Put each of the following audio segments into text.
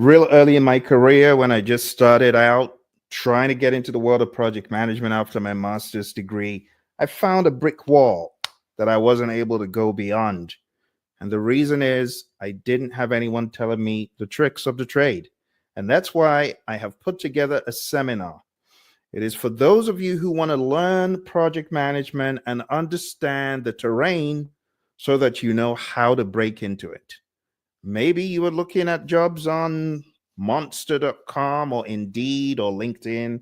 real early in my career when I just started out trying to get into the world of project management after my master's degree, I found a brick wall that I wasn't able to go beyond. And the reason is I didn't have anyone telling me the tricks of the trade. And that's why I have put together a seminar. It is for those of you who want to learn project management and understand the terrain so that you know how to break into it. Maybe you are looking at jobs on monster.com or Indeed or LinkedIn,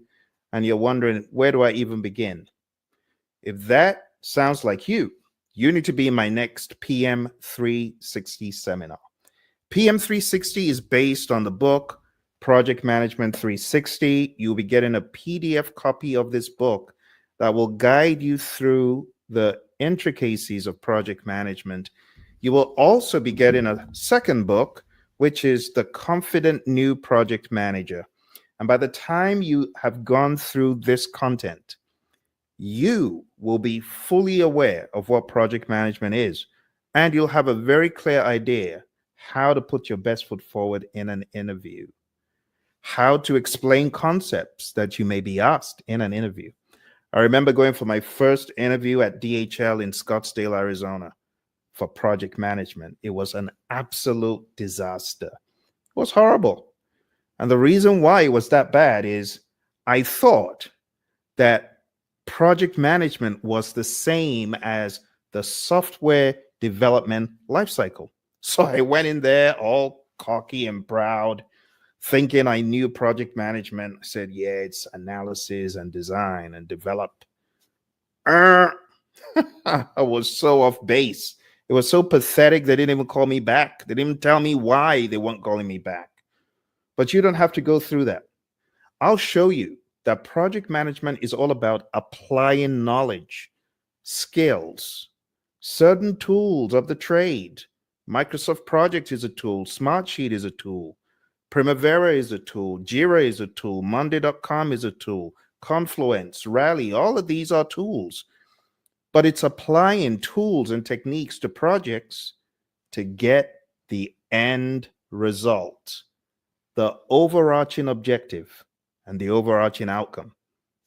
and you're wondering, where do I even begin? If that sounds like you need to be in my next PM 360 seminar. PM 360 is based on the book Project Management 360. You'll be getting a PDF copy of this book that will guide you through the intricacies of project management. You will also be getting a second book, which is The Confident New Project Manager. And by the time you have gone through this content, you will be fully aware of what project management is, and you'll have a very clear idea how to put your best foot forward in an interview, how to explain concepts that you may be asked in an interview. I remember going for my first interview at DHL in Scottsdale, Arizona for project management. It was an absolute disaster. It was horrible. And the reason why it was that bad is I thought that project management was the same as the software development lifecycle. So I went in there all cocky and proud, thinking I knew project management. I said, yeah, it's analysis and design and develop. I was so off base. It was so pathetic. They didn't even call me back. They didn't even tell me why they weren't calling me back. But you don't have to go through that. I'll show you that project management is all about applying knowledge, skills, certain tools of the trade. Microsoft Project is a tool. Smartsheet is a tool. Primavera is a tool. Jira is a tool. Monday.com is a tool. Confluence, Rally, all of these are tools. But it's applying tools and techniques to projects to get the end result, the overarching objective, and the overarching outcome.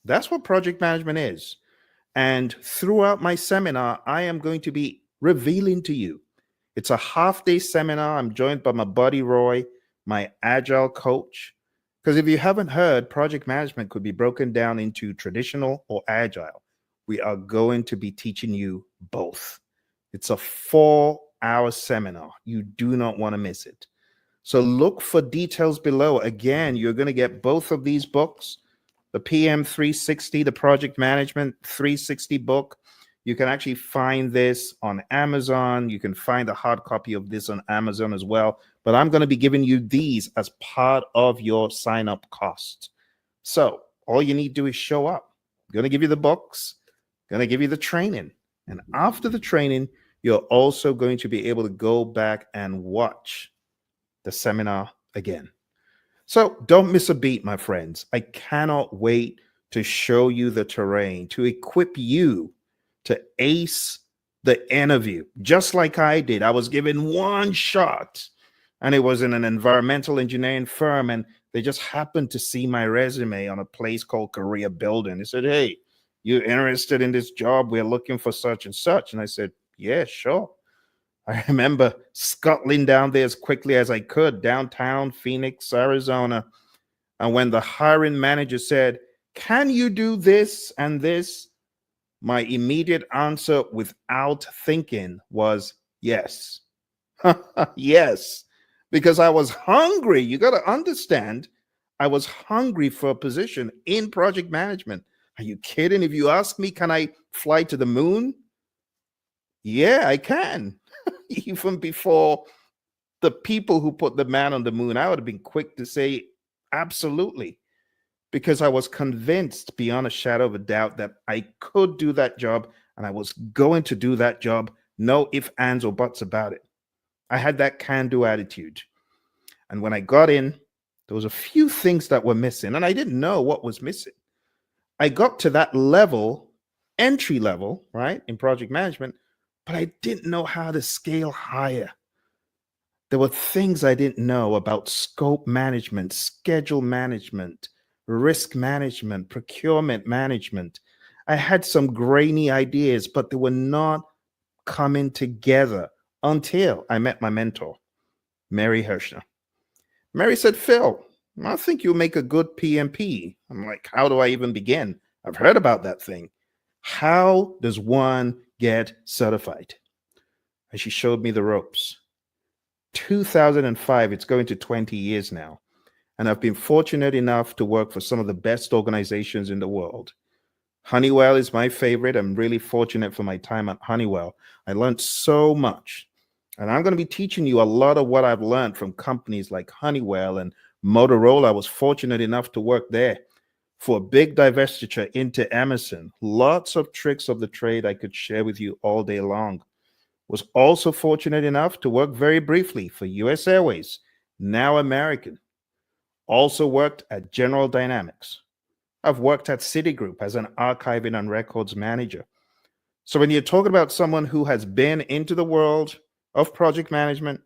That's what project management is. And throughout my seminar, I am going to be revealing to you. It's a half-day seminar. I'm joined by my buddy Roy, my agile coach. Because if you haven't heard, project management could be broken down into traditional or agile. We are going to be teaching you both. It's a 4-hour seminar. You do not want to miss it. So look for details below. Again, you're going to get both of these books, the PM 360, the Project Management 360 book. You can actually find this on Amazon. You can find a hard copy of this on Amazon as well. But I'm going to be giving you these as part of your sign-up cost. So all you need to do is show up. I'm going to give you the books, going to give you the training. And after the training, you're also going to be able to go back and watch the seminar again. So don't miss a beat, my friends. I cannot wait to show you the terrain, to equip you to ace the interview, just like I did. I was given one shot, and it was in an environmental engineering firm, and they just happened to see my resume on a place called Career Building. They said, hey, you interested in this job? We're looking for such and such. And I said, yeah, sure. I remember scuttling down there as quickly as I could, downtown Phoenix, Arizona. And when the hiring manager said, can you do this and this? My immediate answer without thinking was yes. Yes, because I was hungry. You got to understand, I was hungry for a position in project management. Are you kidding? If you ask me, can I fly to the moon? Yeah, I can. Even before the people who put the man on the moon, I would have been quick to say absolutely, because I was convinced beyond a shadow of a doubt that I could do that job, and I was going to do that job. No ifs, ands, or buts about it. I had that can-do attitude. And when I got in, there was a few things that were missing, and I didn't know what was missing. I got to that level, entry level, right, in project management, but I didn't know how to scale higher. There were things I didn't know about scope management, schedule management, risk management, procurement management. I had some grainy ideas, but they were not coming together until I met my mentor, Mary Hirschner. Mary said, Phil, I think you'll make a good PMP. I'm like, how do I even begin? I've heard about that thing. How does one get certified? And she showed me the ropes. 2005, it's going to 20 years now. And I've been fortunate enough to work for some of the best organizations in the world. Honeywell is my favorite. I'm really fortunate for my time at Honeywell. I learned so much. And I'm going to be teaching you a lot of what I've learned from companies like Honeywell and Motorola. I was fortunate enough to work there for a big divestiture into Emerson. Lots of tricks of the trade I could share with you all day long. Was also fortunate enough to work very briefly for US Airways, now American. Also worked at General Dynamics. I've worked at Citigroup as an archiving and records manager. So when you're talking about someone who has been into the world of project management,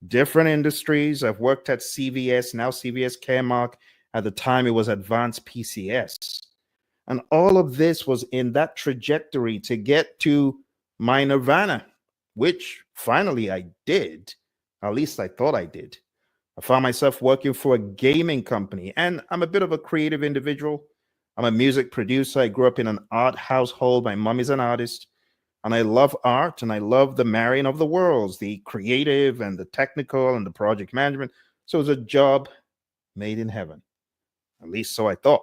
different industries, I've worked at CVS, now CVS Caremark. At the time, it was Advanced PCS. And all of this was in that trajectory to get to my nirvana, which finally I did. At least I thought I did. I found myself working for a gaming company, and I'm a bit of a creative individual. I'm a music producer. I grew up in an art household. My mom is an artist, and I love art, and I love the marrying of the worlds, the creative and the technical and the project management. So it was a job made in heaven. At least so I thought.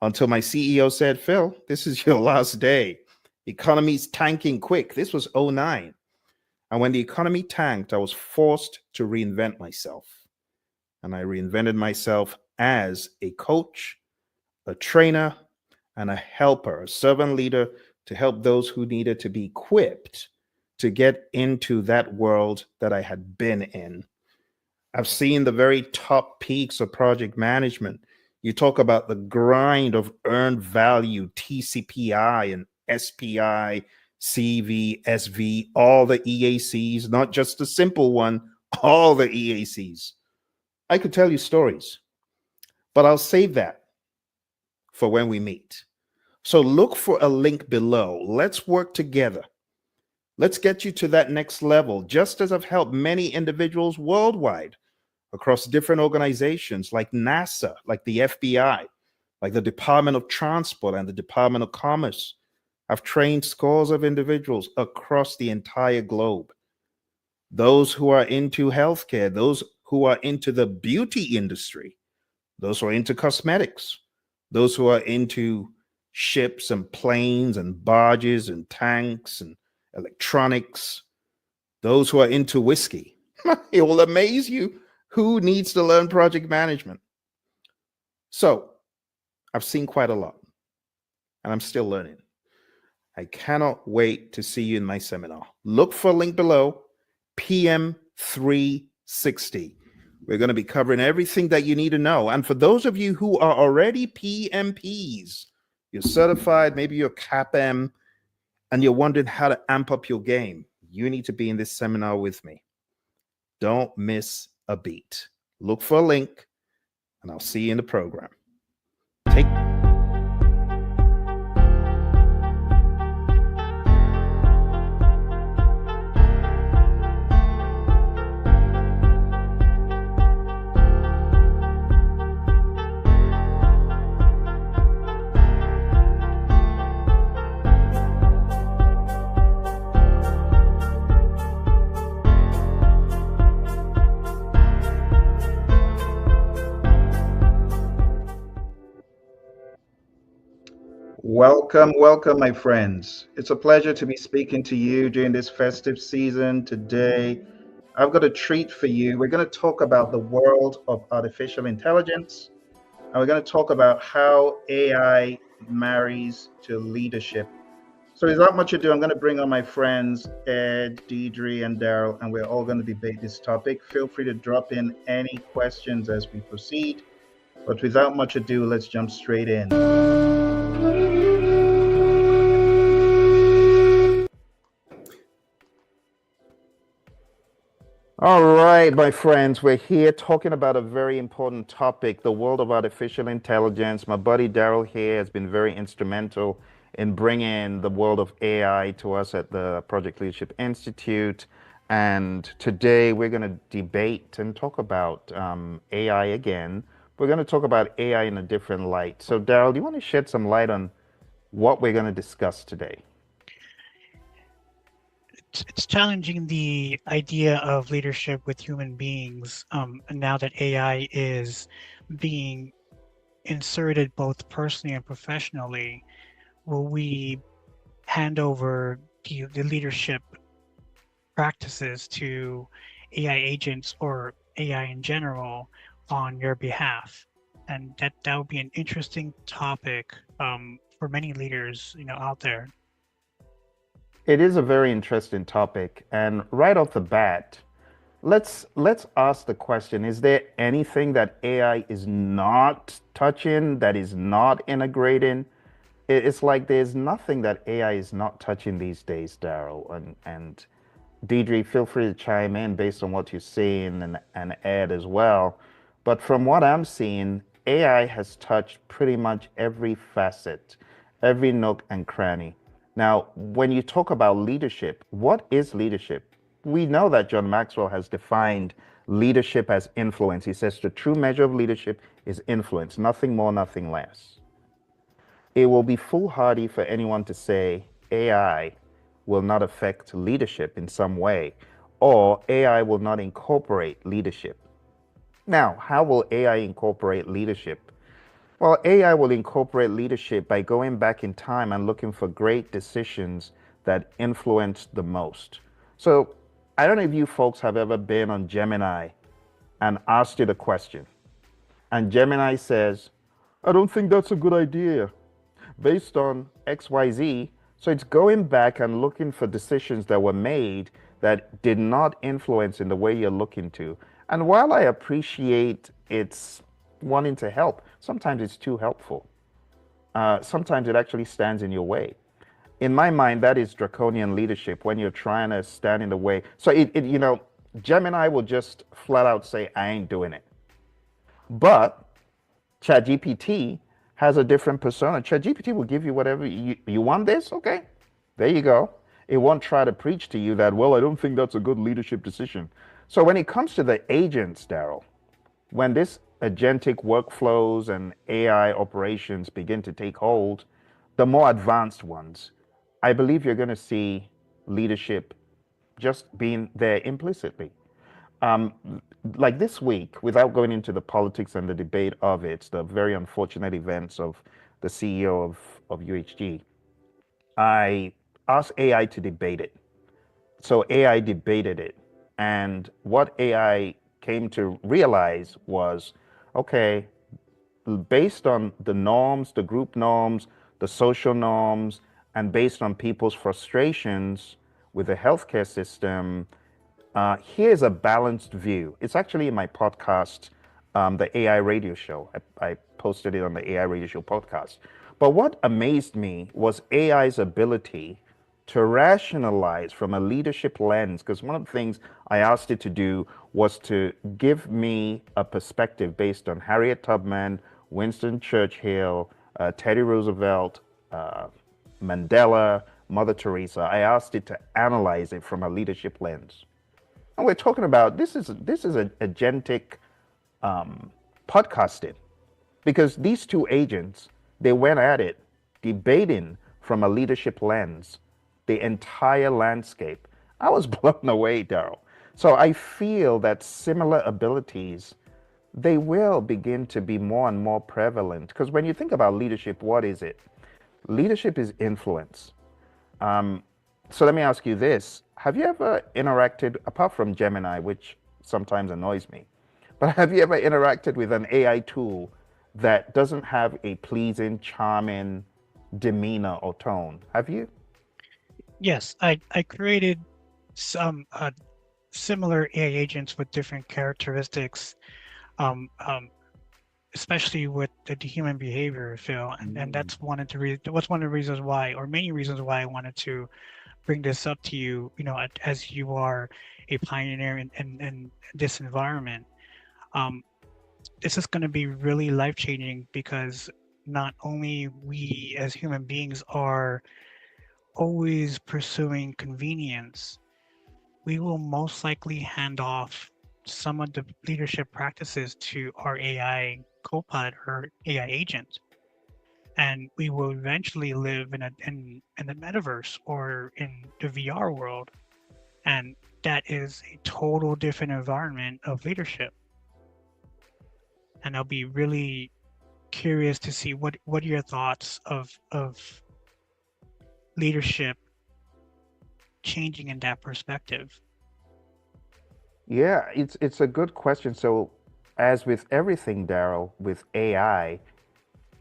Until my CEO said, Phil, this is your last day. Economy's tanking quick. This was '09. And when the economy tanked, I was forced to reinvent myself. And I reinvented myself as a coach, a trainer, and a helper, a servant leader to help those who needed to be equipped to get into that world that I had been in. I've seen the very top peaks of project management. You talk about the grind of earned value, TCPI and SPI, CV, SV, all the EACs, not just the simple one, all the EACs. I could tell you stories, but I'll save that for when we meet. So look for a link below. Let's work together. Let's get you to that next level, just as I've helped many individuals worldwide across different organizations like NASA, like the FBI, like the Department of Transport and the Department of Commerce. I've trained scores of individuals across the entire globe. Those who are into healthcare, those who are into the beauty industry, those who are into cosmetics, those who are into ships and planes and barges and tanks and electronics, those who are into whiskey. It will amaze you who needs to learn project management. So I've seen quite a lot, and I'm still learning. I cannot wait to see you in my seminar. Look for a link below, PM 360. We're going to be covering everything that you need to know. And for those of you who are already PMPs, you're certified, maybe you're CAPM, and you're wondering how to amp up your game, you need to be in this seminar with me. Don't miss a beat. Look for a link, and I'll see you in the program. Take Welcome, my friends. It's a pleasure to be speaking to you during this festive season. Today, I've got a treat for you. We're going to talk about the world of artificial intelligence, and we're going to talk about how AI marries to leadership. So without much ado, I'm going to bring on my friends, Ed, Deidre, and Daryl, and we're all going to debate this topic. Feel free to drop in any questions as we proceed. But without much ado, let's jump straight in. All right, my friends, we're here talking about a very important topic, the world of artificial intelligence. My buddy Daryl here has been very instrumental in bringing the world of AI to us at the Project Leadership Institute. And today we're going to debate and talk about AI again. We're going to talk about AI in a different light. So, Daryl, do you want to shed some light on what we're going to discuss today? It's challenging the idea of leadership with human beings, and now that AI is being inserted both personally and professionally. Will we hand over the leadership practices to AI agents or AI in general on your behalf? And that would be an interesting topic for many leaders, out there. It is a very interesting topic, and right off the bat, let's ask the question, is there anything that AI is not touching, that is not integrating? It's like there's nothing that AI is not touching these days, Daryl. And Deidre, feel free to chime in based on what you're seeing and Ed as well. But from what I'm seeing, AI has touched pretty much every facet, every nook and cranny. Now, when you talk about leadership, what is leadership? We know that John Maxwell has defined leadership as influence. He says the true measure of leadership is influence, nothing more, nothing less. It will be foolhardy for anyone to say AI will not affect leadership in some way, or AI will not incorporate leadership. Now, how will AI incorporate leadership? Well, AI will incorporate leadership by going back in time and looking for great decisions that influenced the most. So, I don't know if you folks have ever been on Gemini and asked it a question, and Gemini says, I don't think that's a good idea based on XYZ. So it's going back and looking for decisions that were made that did not influence in the way you're looking to. And while I appreciate its wanting to help, sometimes it's too helpful. Sometimes it actually stands in your way. In my mind, that is draconian leadership when you're trying to stand in the way. So Gemini will just flat out say, I ain't doing it. But ChatGPT has a different persona. ChatGPT will give you whatever you want this, okay? There you go. It won't try to preach to you that, well, I don't think that's a good leadership decision. So when it comes to the agents, Daryl, when this agentic workflows and AI operations begin to take hold, the more advanced ones, I believe you're going to see leadership just being there implicitly. Um, like this week, without going into the politics and the debate of it, the very unfortunate events of the CEO of UHG, I asked AI to debate it. So AI debated it. And what AI came to realize was, okay, based on the norms, the group norms, the social norms, and based on people's frustrations with the healthcare system, here's a balanced view. It's actually in my podcast, the AI radio show. I posted it on the AI radio show podcast. But what amazed me was AI's ability to rationalize from a leadership lens, because one of the things I asked it to do was to give me a perspective based on Harriet Tubman, Winston Churchill, Teddy Roosevelt, uh, Mandela, Mother Teresa. I asked it to analyze it from a leadership lens. And we're talking about this is a agentic podcasting, because these two agents, they went at it debating from a leadership lens the entire landscape. I was blown away, Daryl. So I feel that similar abilities, they will begin to be more and more prevalent, because when you think about leadership, what is it? Leadership is influence. So let me ask you this. Have you ever interacted, apart from Gemini, which sometimes annoys me, but have you ever interacted with an AI tool that doesn't have a pleasing, charming demeanor or tone? Have you? Yes, I created some similar AI agents with different characteristics, um, um, especially with the human behavior, Phil, and Mm. that's one of the reasons why, or many reasons why I wanted to bring this up to you, as you are a pioneer in this environment. Um, this is going to be really life changing because not only we as human beings are always pursuing convenience, we will most likely hand off some of the leadership practices to our AI copilot or AI agent. And we will eventually live in the metaverse or in the VR world. And that is a total different environment of leadership. And I'll be really curious to see what are your thoughts of leadership changing in that perspective. Yeah, it's a good question. So, as with everything, Daryl, with AI,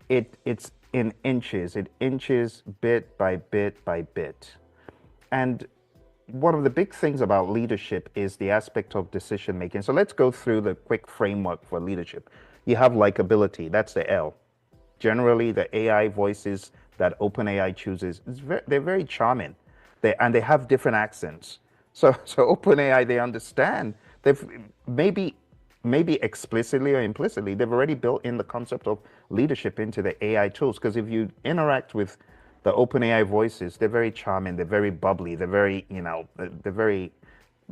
it's in inches. It inches bit by bit by bit. And one of the big things about leadership is the aspect of decision making. So let's go through the quick framework for leadership. You have likability, that's the L. Generally, the AI voices that OpenAI chooses, they're very charming. And they have different accents. So OpenAI, they understand. They've maybe maybe explicitly or implicitly, they've already built in the concept of leadership into the AI tools. Because if you interact with the OpenAI voices, they're very charming, they're very bubbly, they're very, they're very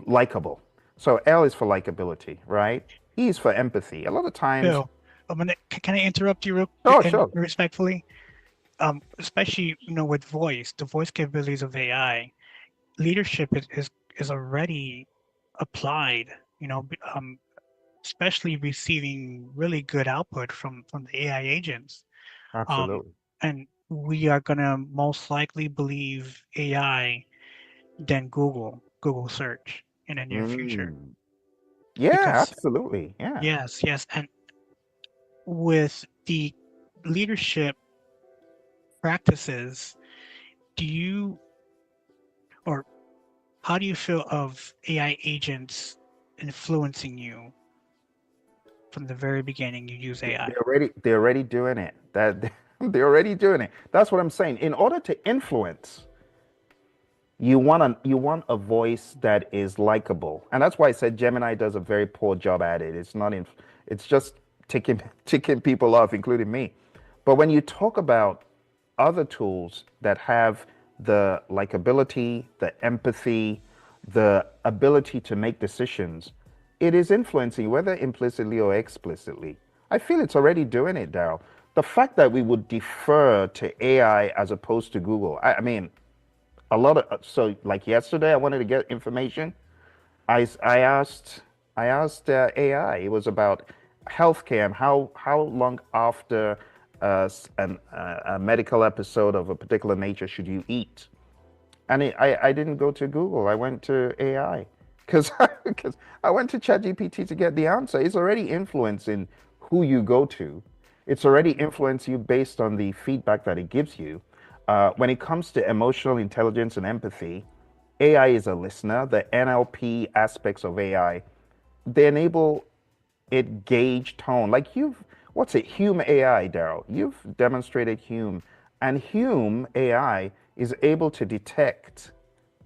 likable. So L is for likability, right? E is for empathy. A lot of times, Bill, can I interrupt you oh, and sure, respectfully? Especially with the voice capabilities of AI, leadership is already applied. Especially receiving really good output from the AI agents. Um, absolutely. and we are gonna most likely believe AI than Google search in the near future. Mm. Yeah, Because absolutely. Yeah. yes, yes, and with the leadership practices, do you or how do you feel of AI agents influencing you from the very beginning you use AI? They're already doing it. That they're already doing it. That's what I'm saying. In order to influence, you want a voice that is likable, and that's why I said Gemini does a very poor job at it. It's not in, it's just ticking people off, including me. But when you talk about other tools that have the likability, the empathy, the ability to make decisions, it is influencing whether implicitly or explicitly. I feel it's already doing it, Daryl. The fact that we would defer to AI as opposed to Google, I mean, a lot of so like yesterday I wanted to get information. I asked AI. It was about healthcare and how long after a medical episode of a particular nature should you eat. And I didn't go to Google. I went to AI because because I went to ChatGPT to get the answer. It's already influencing who you go to. It's already influencing you based on the feedback that it gives you. When it comes to emotional intelligence and empathy, AI is a listener. The NLP aspects of AI, they enable it gauge tone. Like what's it? Hume AI, Daryl. You've demonstrated Hume, and Hume AI is able to detect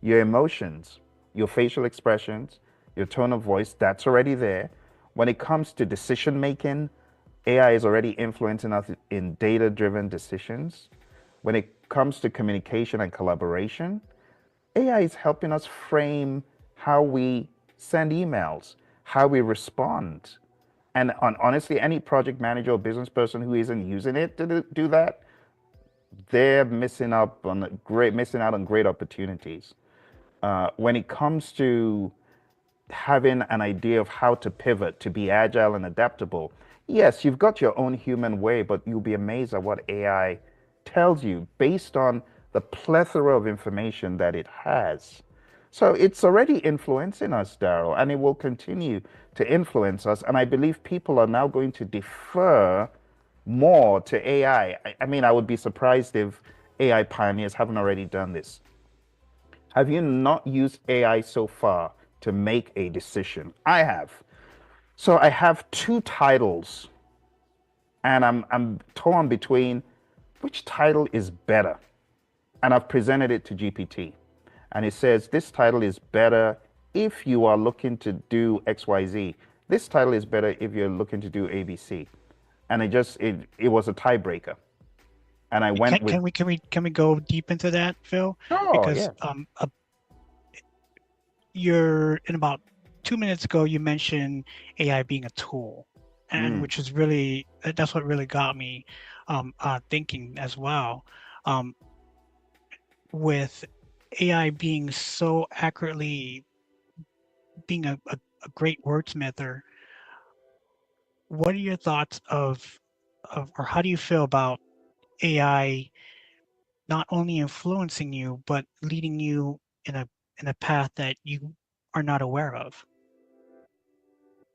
your emotions, your facial expressions, your tone of voice. That's already there. When it comes to decision making, AI is already influencing us in data-driven decisions. When it comes to communication and collaboration, AI is helping us frame how we send emails, how we respond. And honestly, any project manager or business person who isn't using it to do that, they're missing out on great opportunities. When it comes to having an idea of how to pivot to be agile and adaptable, yes, you've got your own human way, but you'll be amazed at what AI tells you based on the plethora of information that it has. So it's already influencing us, Daryl, and it will continue to influence us. And I believe people are now going to defer more to AI. I mean, I would be surprised if AI pioneers haven't already done this. Have you not used AI so far to make a decision? I have. So I have two titles, and I'm torn between which title is better. And I've presented it to GPT. and it says this title is better if you are looking to do XYZ. This title is better if you're looking to do ABC. And it was a tiebreaker. And I went with, Can we go deep into that, Phil? oh Because yeah. you're in about 2 minutes ago you mentioned AI being a tool, and Mm. which is really that's what really got me thinking as well. Um, with AI being so accurately being a great wordsmither, what are your thoughts of or how do you feel about AI not only influencing you but leading you in a path that you are not aware of?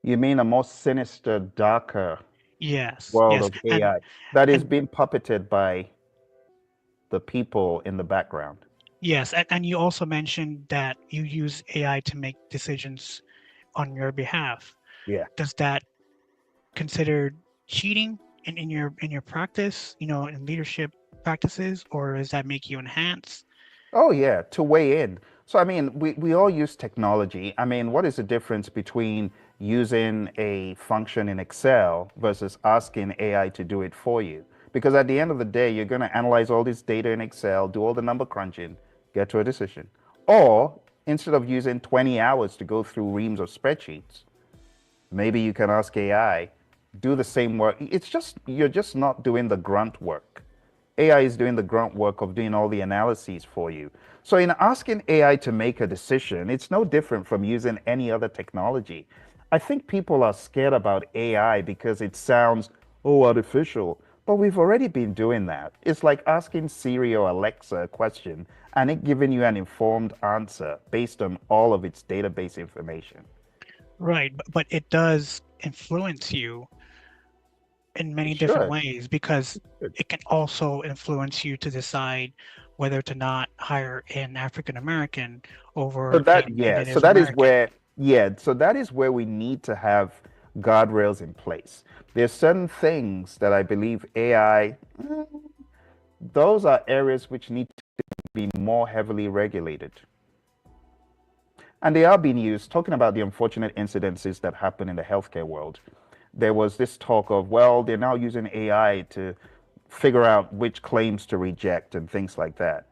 You mean a more sinister, darker Yes, world yes, of AI that is and being puppeted by the people in the background? yes, and you also mentioned that you use AI to make decisions on your behalf. Yeah. Does that consider cheating in your practice, in leadership practices, or does that make you enhance? Oh, yeah, to weigh in. So, I mean, we all use technology. I mean, what is the difference between using a function in Excel versus asking AI to do it for you? Because at the end of the day, you're going to analyze all this data in Excel, do all the number crunching, get to a decision. Or instead of using 20 hours to go through reams of spreadsheets, maybe you can ask AI, do the same work. It's just, you're just not doing the grunt work. AI is doing the grunt work of doing all the analyses for you. So, in asking AI to make a decision, it's no different from using any other technology. I think people are scared about AI because it sounds, oh, artificial. But we've already been doing that. It's like asking Siri or Alexa a question and it giving you an informed answer based on all of its database information. Right, but it does influence you in It many different should. ways because it can also influence you to decide whether to not hire an African American So over that, a yeah, so Native that is American. where, yeah, so that is where we need to have guardrails in place. There's certain things that I believe AI, those are areas which need to be more heavily regulated. And they are being used, talking about the unfortunate incidences that happen in the healthcare world. There was this talk of, well, they're now using AI to figure out which claims to reject and things like that.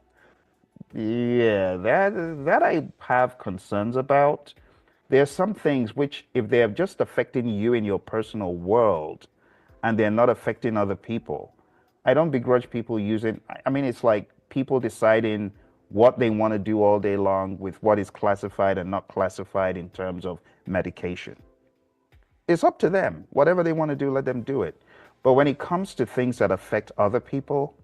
Yeah, that I have concerns about. There are some things which, if they're just affecting you in your personal world and they're not affecting other people, I don't begrudge people using. I mean, it's like people deciding what they want to do all day long with what is classified and not classified in terms of medication. It's up to them. Whatever they want to do, let them do it. But when it comes to things that affect other people,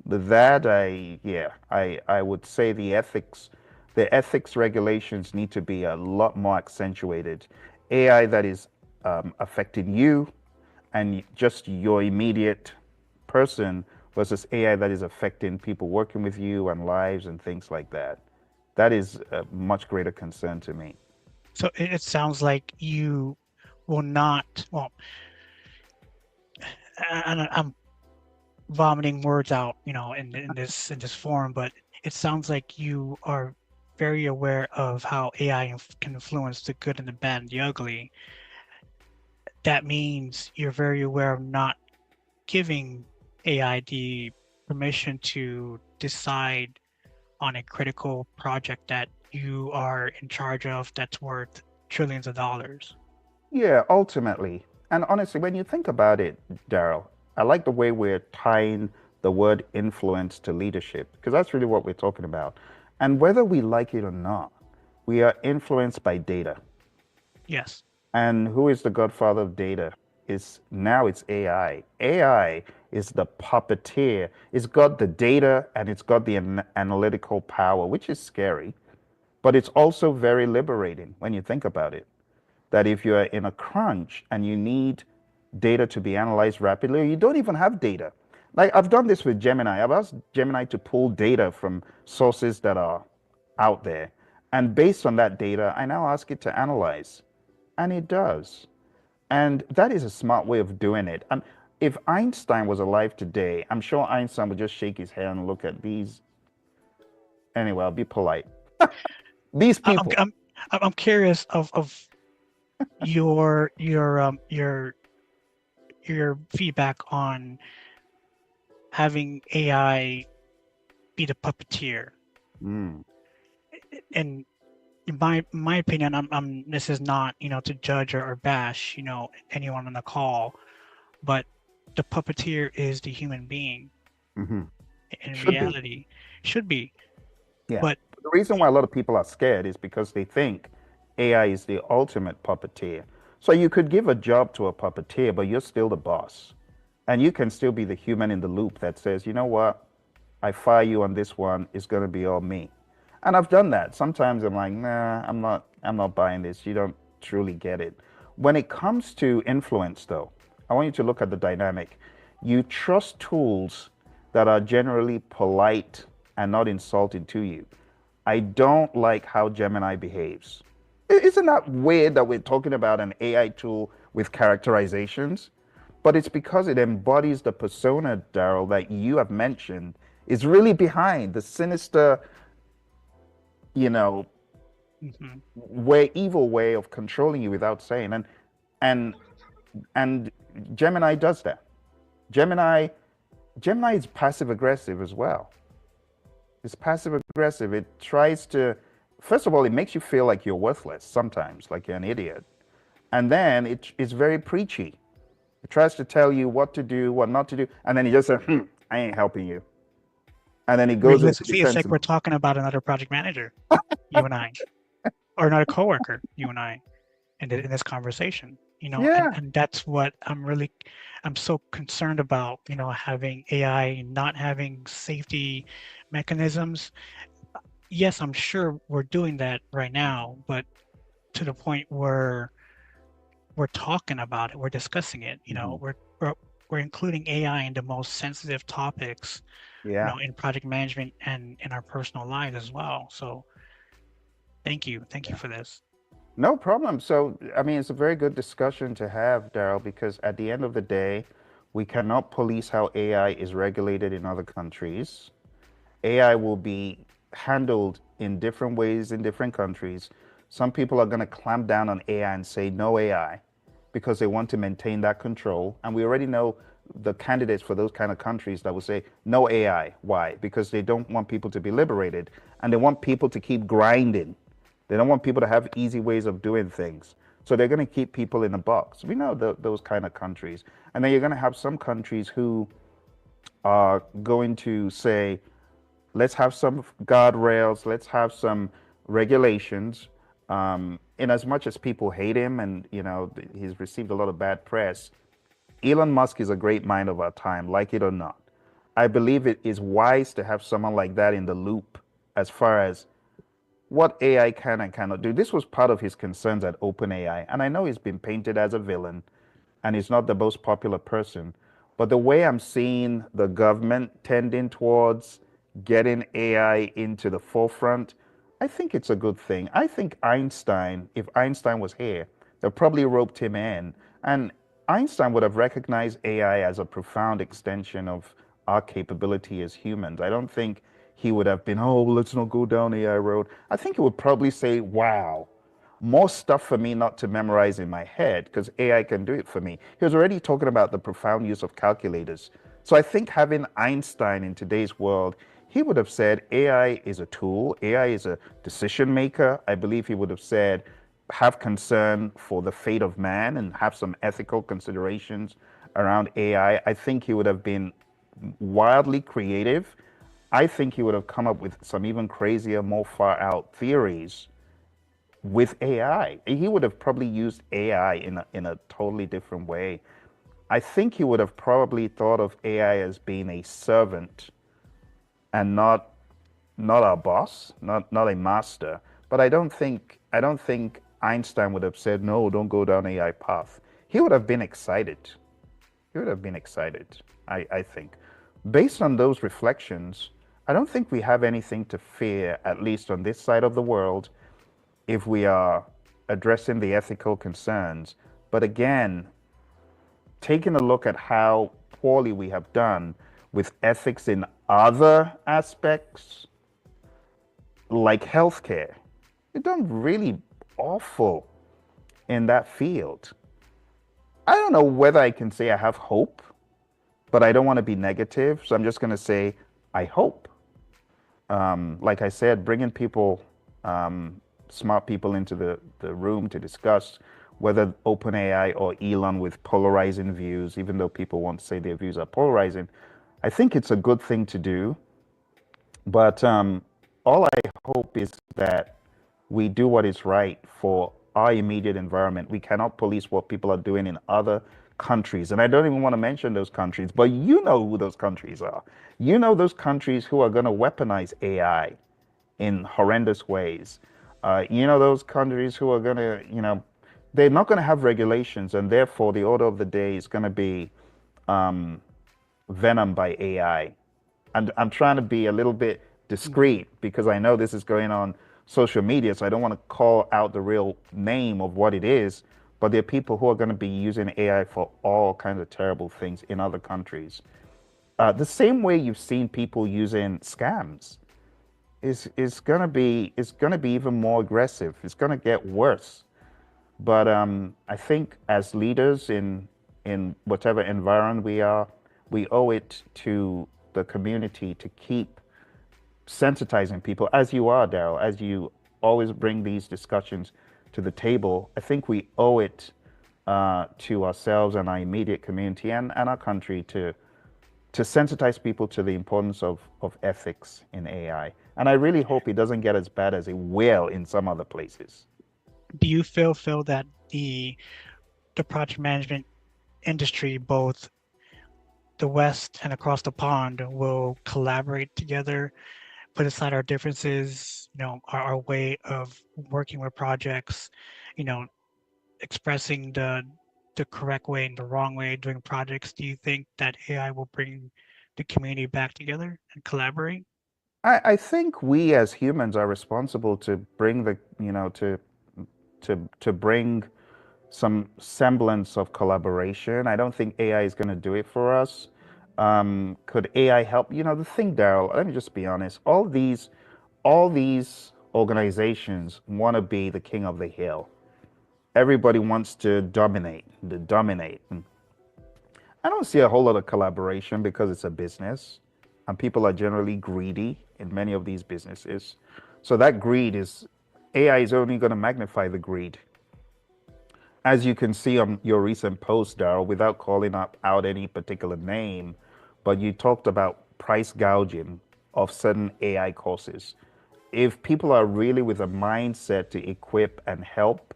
that I would say the ethics regulations need to be a lot more accentuated. AI that is affecting you and just your immediate person versus AI that is affecting people working with you and lives and things like that. That is a much greater concern to me. So it sounds like you will not, well, and I'm vomiting words out, in this form, but it sounds like you are very aware of how AI can influence the good and the bad and the ugly. That means you're very aware of not giving AI the permission to decide on a critical project that you are in charge of that's worth trillions of dollars. Yeah, ultimately. And honestly, when you think about it, Daryl, I like the way we're tying the word influence to leadership, because that's really what we're talking about. And whether we like it or not, we are influenced by data. Yes. And who is the godfather of data? Is now it's AI. AI is the puppeteer. It's got the data and it's got the analytical power, which is scary, but it's also very liberating when you think about it. That if you're in a crunch and you need data to be analyzed rapidly, or you don't even have data. Like I've done this with Gemini. I've asked Gemini to pull data from sources that are out there. And based on that data, I now ask it to analyze. And it does. And that is a smart way of doing it. And if Einstein was alive today, I'm sure Einstein would just shake his head and look at these. Anyway, I'll be polite. These I- I'm people. I'm I'm curious of your your um your your feedback on having AI be the puppeteer. Mm, And in my opinion, this is not, to judge or bash, anyone on the call, but the puppeteer is the human being hmm. in Should be. reality. Should be. Yeah. But The reason why a lot of people are scared is because they think AI is the ultimate puppeteer. So you could give a job to a puppeteer, but you're still the boss. And you can still be the human in the loop that says, you know what? I fire you on this one, it's going to be all me. And I've done that. Sometimes I'm like, nah, I'm not buying this. You don't truly get it. When it comes to influence though, I want you to look at the dynamic. You trust tools that are generally polite and not insulting to you. I don't like how Gemini behaves. Isn't that weird that we're talking about an AI tool with characterizations? But it's because it embodies the persona, Daryl, that you have mentioned is really behind the sinister, you know, mhm. evil way of controlling you without saying. And and Gemini does that. Gemini Gemini is passive aggressive as well. It's passive aggressive. It tries to, first of all, it makes you feel like you're worthless sometimes, like you're an idiot. And then it's very preachy. It tries to tell you what to do, what not to do, and then it just says, I ain't helping you. And then it goes into Realistically, it's defense like we're mode. talking about another project manager, you and I, or another coworker, you and I, in this conversation. And Yeah. that's what I'm so concerned about. Having AI not having safety mechanisms. Yes, I'm sure we're doing that right now, but to the point where we're talking about it, we're discussing it. Hmm. We're including AI in the most sensitive topics, Yeah. in project management and in our personal lives as well. So thank you Yeah. for this. No problem. So, I mean, it's a very good discussion to have, Daryl, because at the end of the day, we cannot police how AI is regulated in other countries. AI will be handled in different ways in different countries. Some people are going to clamp down on AI and say no AI because they want to maintain that control. And we already know the candidates for those kind of countries that will say no AI. Why? Because they don't want people to be liberated and they want people to keep grinding. They don't want people to have easy ways of doing things. So they're going to keep people in a box. We know those kind of countries. And then you're going to have some countries who are going to say, let's have some guardrails, let's have some regulations. In as much as people hate him and he's received a lot of bad press, Elon Musk is a great mind of our time, like it or not. I believe it is wise to have someone like that in the loop as far as what AI can and cannot do. This was part of his concerns at OpenAI, and I know he's been painted as a villain and he's not the most popular person. But the way I'm seeing the government tending towards getting AI into the forefront, I think it's a good thing. I think Einstein, if Einstein was here, they probably roped him in. And Einstein would have recognized AI as a profound extension of our capability as humans. I don't think he would have been, oh, let's not go down AI road. I think he would probably say, wow, more stuff for me not to memorize in my head because AI can do it for me. He was already talking about the profound use of calculators. So I think having Einstein in today's world, he would have said AI is a tool, AI is a decision maker. I believe he would have said, have concern for the fate of man and have some ethical considerations around AI. I think he would have been wildly creative. I think he would have come up with some even crazier, more far out theories with AI. He would have probably used AI in a totally different way. I think he would have probably thought of AI as being a servant and not our boss, not a master. But I don't think Einstein would have said no, don't go down AI path. He would have been excited. He would have been excited, I think. Based on those reflections, I don't think we have anything to fear, at least on this side of the world, if we are addressing the ethical concerns. But again, taking a look at how poorly we have done with ethics in other aspects, like healthcare, they've done really awful in that field. I don't know whether I can say I have hope, but I don't want to be negative. So I'm just going to say, I hope. Like I said, bringing people, smart people into the room to discuss whether OpenAI or Elon with polarizing views, even though people won't say their views are polarizing, I think it's a good thing to do. But all I hope is that we do what is right for our immediate environment. We cannot police what people are doing in other countries. And I don't even want to mention those countries, but you know who those countries are. You know those countries who are going to weaponize AI in horrendous ways. You know those countries who are going to, they're not going to have regulations, and therefore the order of the day is going to be venom by AI. And I'm trying to be a little bit discreet because I know this is going on social media, so I don't want to call out the real name of what it is. But there are people who are going to be using AI for all kinds of terrible things in other countries. The same way you've seen people using scams is going to be even more aggressive. It's going to get worse. But I think as leaders in whatever environment we are, we owe it to the community to keep sensitizing people, as you are, Daryl, as you always bring these discussions to the table. I think we owe it to ourselves and our immediate community and our country to sensitize people to the importance of ethics in AI. And I really hope it doesn't get as bad as it will in some other places. Do you feel, Phil, that the project management industry, both the West and across the pond, will collaborate together, put aside our differences, our way of working with projects, you know, expressing the correct way and the wrong way of doing projects? Do you think that AI will bring the community back together and collaborate? I think we as humans are responsible to bring to bring some semblance of collaboration. I don't think AI is going to do it for us. Could AI help? The thing, Daryl, let me just be honest. All these organizations want to be the king of the hill. Everybody wants to dominate. And I don't see a whole lot of collaboration because it's a business, and people are generally greedy in many of these businesses. So that greed is AI is only going to magnify the greed. As you can see on your recent post, Daryl, without calling out any particular name, but you talked about price gouging of certain AI courses. If people are really with a mindset to equip and help,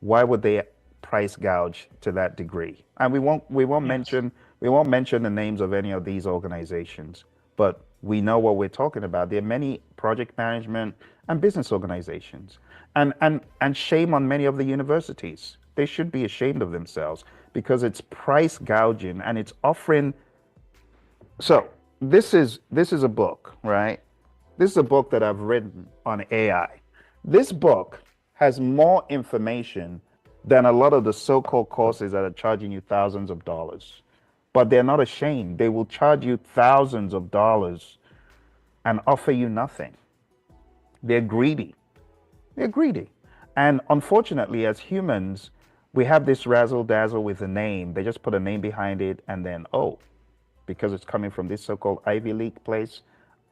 why would they price gouge to that degree? And Yes. we won't mention the names of any of these organizations, but we know what we're talking about. There are many project management and business organizations. And shame on many of the universities. They should be ashamed of themselves because it's price gouging and it's offering. So this is a book, right? This is a book that I've written on AI. This book has more information than a lot of the so-called courses that are charging you thousands of dollars. But they're not ashamed. They will charge you thousands of dollars and offer you nothing. They're greedy. They're greedy. And unfortunately, as humans, we have this razzle dazzle with a name. They just put a name behind it and then, oh, because it's coming from this so-called Ivy League place,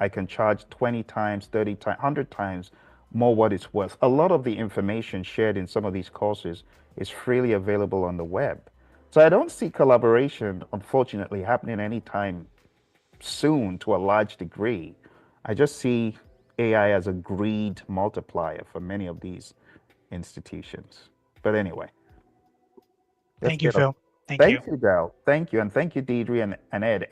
I can charge 20 times, 30 times, 100 times more what it's worth. A lot of the information shared in some of these courses is freely available on the web. So I don't see collaboration, unfortunately, happening anytime soon to a large degree. I just see AI as a greed multiplier for many of these institutions. But anyway, let's Thank you, get on. Phil. Thank you. Thank you, Dal. Thank you. And thank you, Deidre and Ed.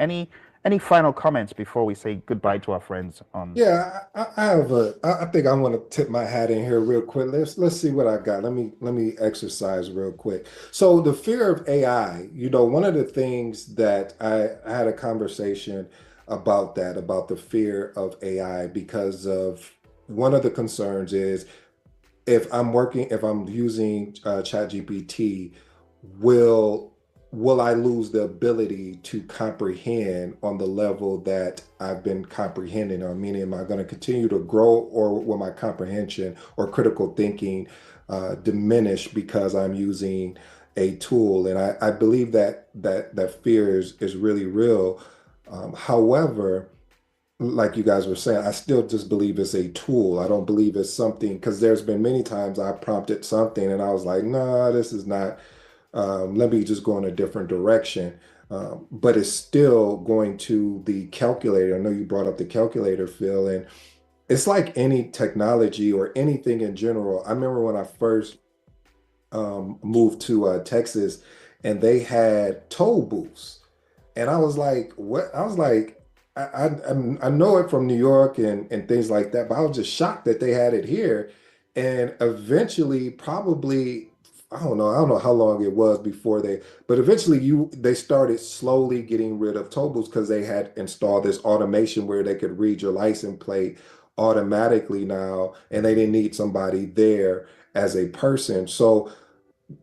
Any final comments before we say goodbye to our friends on Yeah, I think I want to tip my hat in here real quick. Let's see what I got. Let me exercise real quick. So the fear of AI, one of the things that I had a conversation about about the fear of AI, because of one of the concerns is if I'm using ChatGPT, will will I lose the ability to comprehend on the level that I've been comprehending? Or meaning, am I going to continue to grow, or will my comprehension or critical thinking diminish because I'm using a tool? And I believe that that fear is really real. However, like you guys were saying, I still just believe it's a tool. I don't believe it's something, because there's been many times I prompted something and I was like, nah, this is not, let me just go in a different direction. But it's still going to the calculator. I know you brought up the calculator, Phil, and it's like any technology or anything in general. I remember when I first moved to Texas, and they had toll booths. And I was like, what? I was like, I know it from New York and things like that, but I was just shocked that they had it here. And eventually, probably, I don't know how long it was before but eventually they started slowly getting rid of toll booths because they had installed this automation where they could read your license plate automatically now, and they didn't need somebody there as a person. So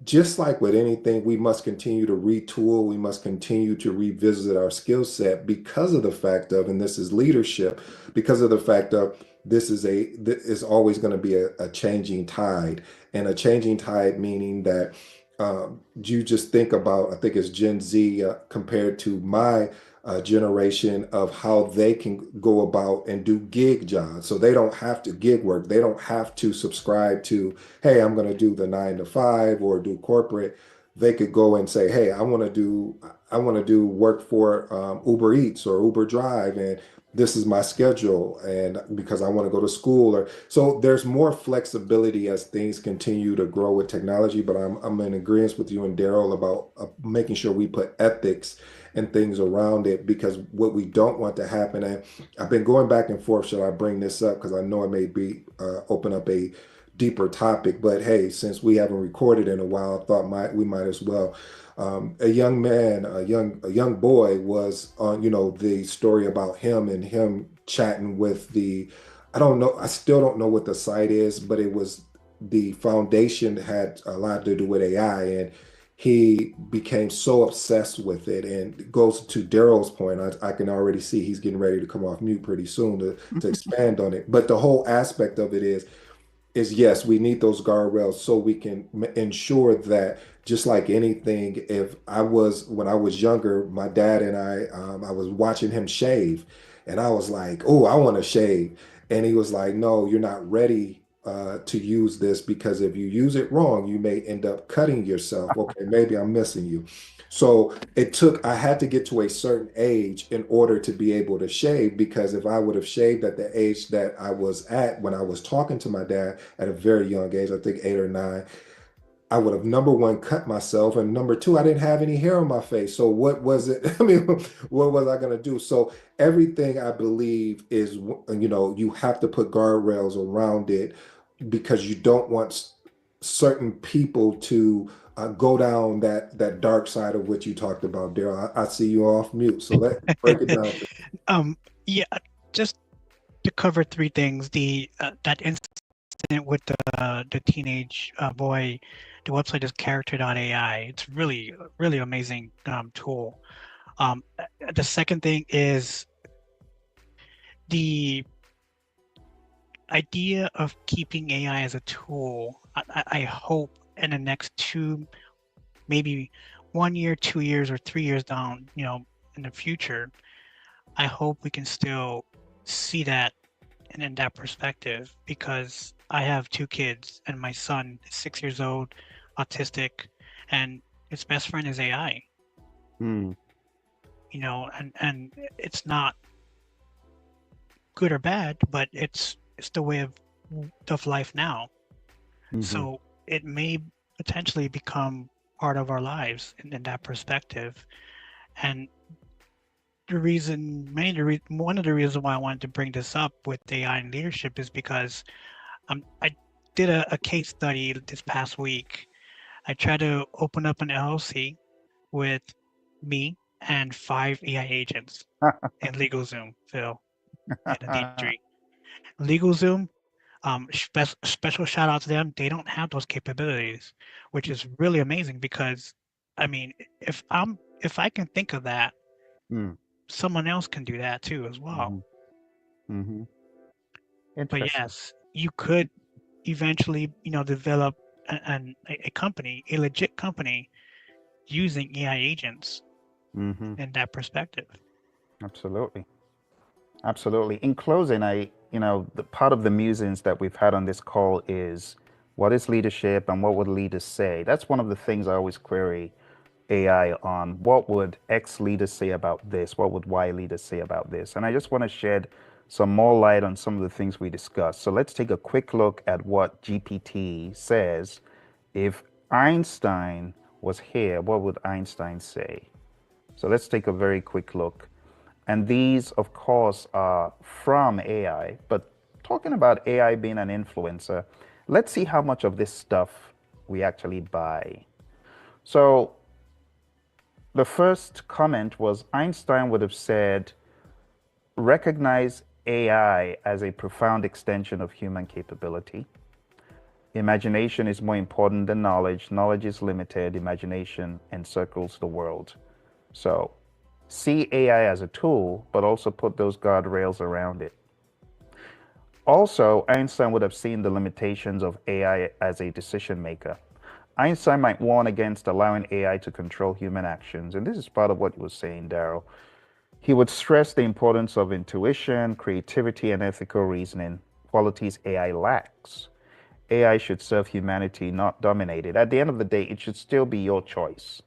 just like with anything, we must continue to retool. We must continue to revisit our skill set because of the fact of, and this is leadership, because of the fact of this is always going to be a changing tide, and a changing tide meaning that you just think about, I think it's Gen Z compared to my generation of how they can go about and do gig jobs. So they don't have to gig work. They don't have to subscribe to, hey, I'm going to do the 9 to 5 or do corporate. They could go and say, hey, I want to do work for Uber Eats or Uber Drive, and this is my schedule, and because I want to go to school. Or so there's more flexibility as things continue to grow with technology. But I'm in agreement with you and Daryl about making sure we put ethics and things around it, because what we don't want to happen, and I've been going back and forth, should I bring this up? Because I know it may be open up a deeper topic, but hey, since we haven't recorded in a while, I thought we might as well. A young man, a young boy was on, the story about him and him chatting with I don't know, I still don't know what the site is, but it was the foundation had a lot to do with AI, and he became so obsessed with it. And it goes to Daryl's point. I can already see he's getting ready to come off mute pretty soon to expand on it. But the whole aspect of it is yes, we need those guardrails so we can ensure that, just like anything, if when I was younger, my dad and I was watching him shave, and I was like, oh, I want to shave. And he was like, no, you're not ready to use this, because if you use it wrong, you may end up cutting yourself. Okay, maybe I'm missing you. So I had to get to a certain age in order to be able to shave, because if I would have shaved at the age that I was at when I was talking to my dad at a very young age, I think 8 or 9, I would have, number one, cut myself, and number two, I didn't have any hair on my face. So what was it? I mean, what was I going to do? So everything, I believe, is, you have to put guardrails around it, because you don't want certain people to go down that dark side of what you talked about, Daryl. I see you off mute, so let break it down. Um, yeah, just to cover three things. That incident with the teenage boy, the website is character.ai. It's really amazing tool. The second thing is the idea of keeping AI as a tool. I hope in the next maybe 1 year, 2 years, or 3 years down, in the future, I hope we can still see that and in that perspective, because I have 2 kids and my son is 6 years old, autistic, and his best friend is AI. Hmm. And it's not good or bad, but it's the way of life now. Mhm. So it may potentially become part of our lives in that perspective. And one of the reasons why I wanted to bring this up with AI and leadership is because I did a case study this past week. I tried to open up an LLC with me and 5 AI agents in LegalZoom, Phil, and Aditri. LegalZoom, special shout out to them. They don't have those capabilities, which is really amazing, because I mean, if I can think of that, Mm. someone else can do that too as well. Mhm. Mhm. But Interesting. yes, you could eventually, develop a company, a legit company, using AI agents Mhm. in that perspective. Absolutely. Absolutely. In closing, the part of the musings that we've had on this call is what is leadership and what would leaders say? That's one of the things I always query AI on. What would X leaders say about this? What would Y leaders say about this? And I just want to shed some more light on some of the things we discussed. So let's take a quick look at what GPT says. If Einstein was here, what would Einstein say? So let's take a very quick look. And these, of course, are from AI. But talking about AI being an influencer, let's see how much of this stuff we actually buy. So the first comment was Einstein would have said, recognize AI as a profound extension of human capability. Imagination is more important than knowledge. Knowledge is limited. Imagination encircles the world. So see AI as a tool, but also put those guardrails around it. Also, Einstein would have seen the limitations of AI as a decision maker. Einstein might warn against allowing AI to control human actions, and this is part of what he was saying, Daryl. He would stress the importance of intuition, creativity, and ethical reasoning, qualities AI lacks. AI should serve humanity, not dominate it. At the end of the day, it should still be your choice.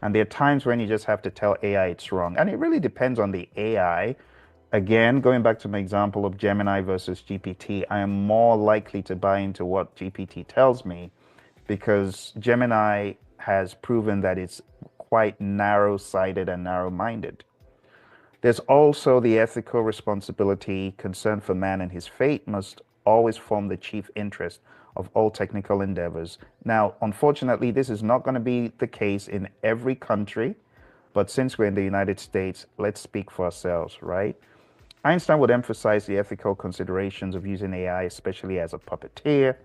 And there are times when you just have to tell AI it's wrong. And it really depends on the AI. Again, going back to my example of Gemini versus GPT, I am more likely to buy into what GPT tells me because Gemini has proven that it's quite narrow-sighted and narrow-minded. There's also the ethical responsibility. Concern for man and his fate must always form the chief interest of all technical endeavors. Now, unfortunately, this is not going to be the case in every country, but since we're in the United States, let's speak for ourselves, right? Einstein would emphasize the ethical considerations of using AI, especially as a puppeteer.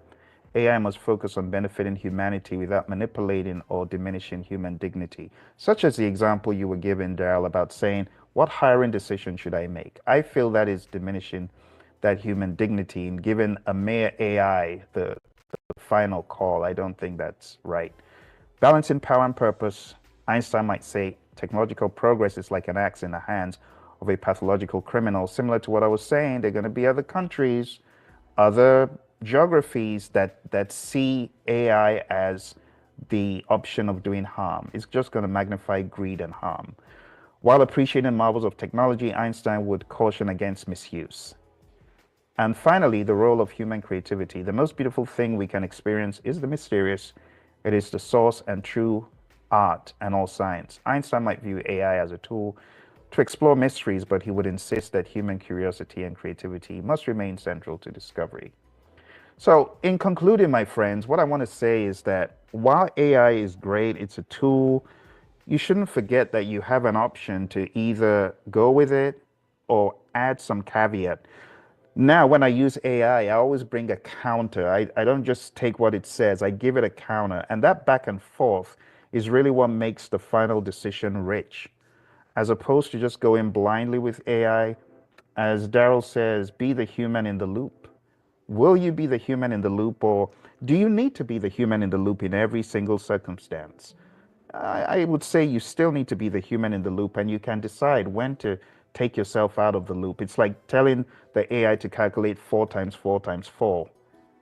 AI must focus on benefiting humanity without manipulating or diminishing human dignity, such as the example you were given, Daryl, about saying, what hiring decision should I make? I feel that is diminishing that human dignity and giving a mere AI the final call. I don't think that's right. Balancing power and purpose, Einstein might say technological progress is like an axe in the hands of a pathological criminal. Similar to what I was saying, there are going to be other countries, other geographies that see AI as the option of doing harm. It's just going to magnify greed and harm. While appreciating marvels of technology, Einstein would caution against misuse. And finally, the role of human creativity. The most beautiful thing we can experience is the mysterious. It is the source and true art and all science. Einstein might view AI as a tool to explore mysteries, but he would insist that human curiosity and creativity must remain central to discovery. So, in concluding, my friends, what I want to say is that while AI is great, it's a tool, you shouldn't forget that you have an option to either go with it or add some caveat. Now, when I use AI, I always bring a counter. I don't just take what it says, I give it a counter. And that back and forth is really what makes the final decision rich. As opposed to just going blindly with AI, as Daryl says, be the human in the loop. Will you be the human in the loop, or do you need to be the human in the loop in every single circumstance? I would say you still need to be the human in the loop, and you can decide when to take yourself out of the loop. It's like telling the AI to calculate 4 times 4 times 4.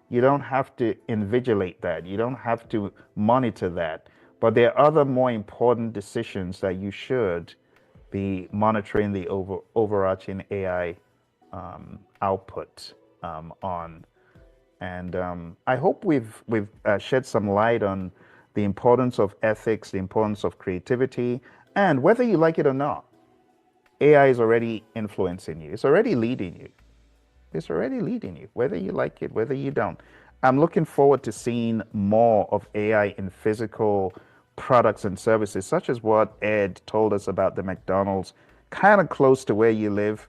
You don't have to invigilate that, you don't have to monitor that. But there are other more important decisions that you should be monitoring the overarching AI output on. And I hope we've shed some light on the importance of ethics, the importance of creativity, and whether you like it or not, AI is already influencing you. It's already leading you. It's already leading you, whether you like it, whether you don't. I'm looking forward to seeing more of AI in physical products and services, such as what Ed told us about the McDonald's, kind of close to where you live.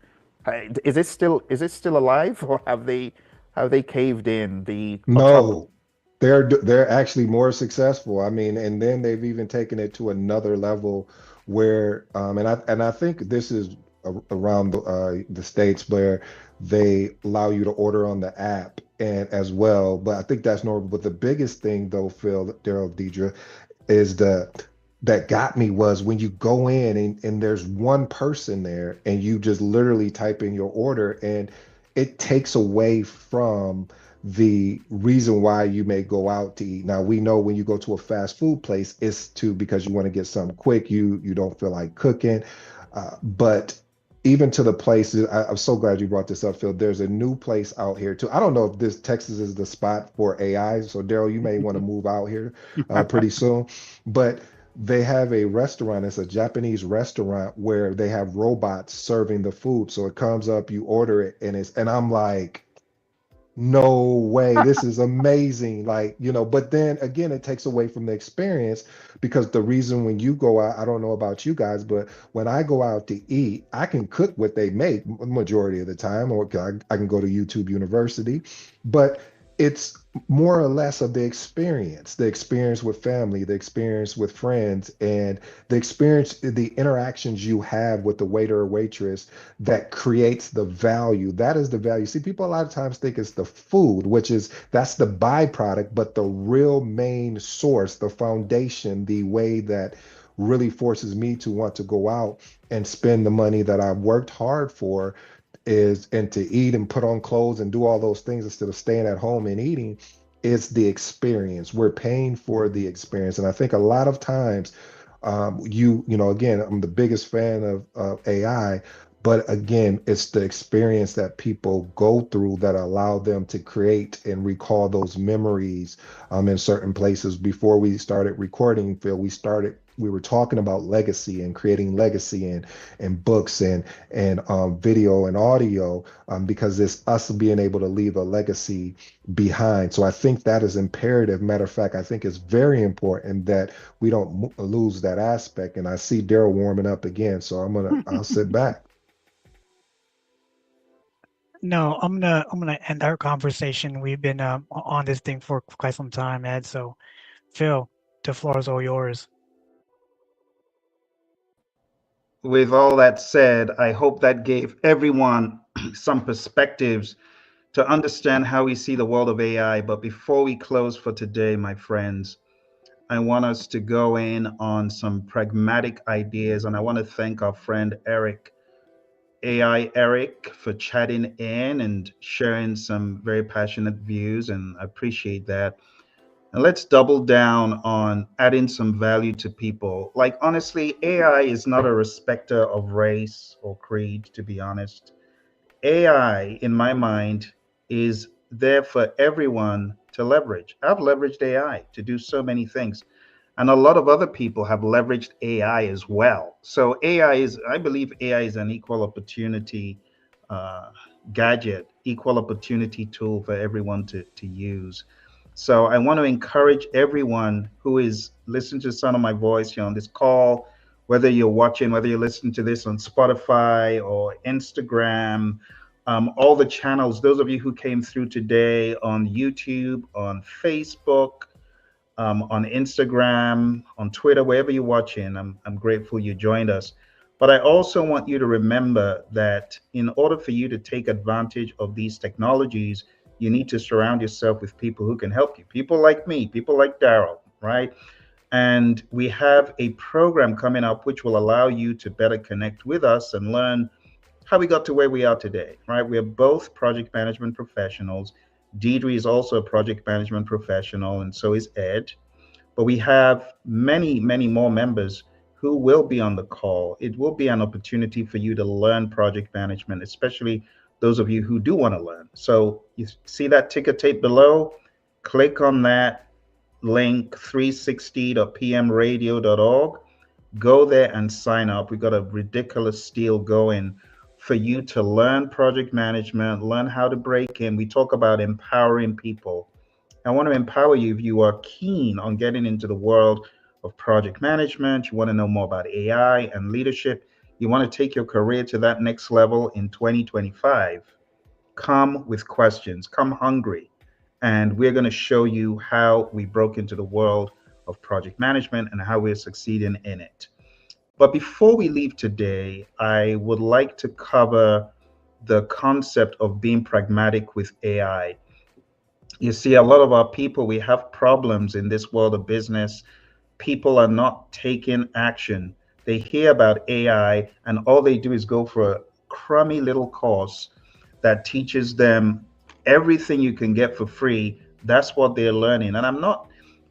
Is it still alive, or have they caved in the autonomous? No, they're actually more successful. I mean, and then they've even taken it to another level where and I think this is around the States where they allow you to order on the app and as well. But I think that's normal. But the biggest thing though, Phil, Daryl, Deidre, is that got me was when you go in and there's one person there and you just literally type in your order and it takes away from the reason why you may go out to eat. Now we know when you go to a fast food place, it's to because you want to get something quick. You don't feel like cooking, but even to the places, I'm so glad you brought this up, Phil. There's a new place out here too. I don't know if this Texas is the spot for AI. So Daryl, you may want to move out here pretty soon, but they have a restaurant. It's a Japanese restaurant where they have robots serving the food. So it comes up, you order it, and I'm like, no way, this is amazing. Like, but then again, it takes away from the experience because the reason when you go out, I don't know about you guys, but when I go out to eat, I can cook what they make majority of the time, or I can go to YouTube University, but it's more or less of the experience with family, the experience with friends, and the experience, the interactions you have with the waiter or waitress that creates the value. That is the value. See, people a lot of times think it's the food, that's the byproduct, but the real main source, the foundation, the way that really forces me to want to go out and spend the money that I've worked hard for and to eat and put on clothes and do all those things instead of staying at home and eating is the experience. We're paying for the experience. And I think a lot of times again, I'm the biggest fan of AI, but again, it's the experience that people go through that allow them to create and recall those memories in certain places. Before we started recording, Phil, we were talking about legacy and creating legacy and books and video and audio because it's us being able to leave a legacy behind. So I think that is imperative. Matter of fact, I think it's very important that we don't lose that aspect. And I see Daryl warming up again, so I'll sit back. No, I'm gonna end our conversation. We've been on this thing for quite some time, Ed. So, Phil, the floor is all yours. With all that said, I hope that gave everyone some perspectives to understand how we see the world of AI. But before we close for today, my friends, I want us to go in on some pragmatic ideas. And I want to thank our friend Eric, AI Eric, for chatting in and sharing some very passionate views. And I appreciate that. And let's double down on adding some value to people. Like, honestly, AI is not a respecter of race or creed, to be honest. AI, in my mind, is there for everyone to leverage. I've leveraged AI to do so many things. And a lot of other people have leveraged AI as well. So I believe AI is an equal opportunity uh, gadget, equal opportunity tool for everyone to use. So I want to encourage everyone who is listening to the sound of my voice here on this call, whether you're watching, whether you're listening to this on Spotify or Instagram, all the channels, those of you who came through today on YouTube, on Facebook, on Instagram, on Twitter, wherever you're watching, I'm grateful you joined us. But I also want you to remember that in order for you to take advantage of these technologies, you need to surround yourself with people who can help you. People like me, people like Daryl, right? And we have a program coming up which will allow you to better connect with us and learn how we got to where we are today, right? We are both project management professionals. Deidre is also a project management professional, and so is Ed. But we have many, many more members who will be on the call. It will be an opportunity for you to learn project management, especially those of you who do want to learn. So you see that ticker tape below? Click on that link, 360.pmradio.org. Go there and sign up. We got a ridiculous deal going for you to learn project management, learn how to break in. We talk about empowering people. I want to empower you if you are keen on getting into the world of project management. You want to know more about AI and leadership. You want to take your career to that next level in 2025. Come with questions, come hungry, And we're going to show you how we broke into the world of project management and how we're succeeding in it. But before we leave today, I would like to cover the concept of being pragmatic with AI. You see, a lot of our people, we have problems in this world of business. People are not taking action. They hear about AI and all they do is go for a crummy little course that teaches them everything you can get for free. That's what they're learning. And I'm not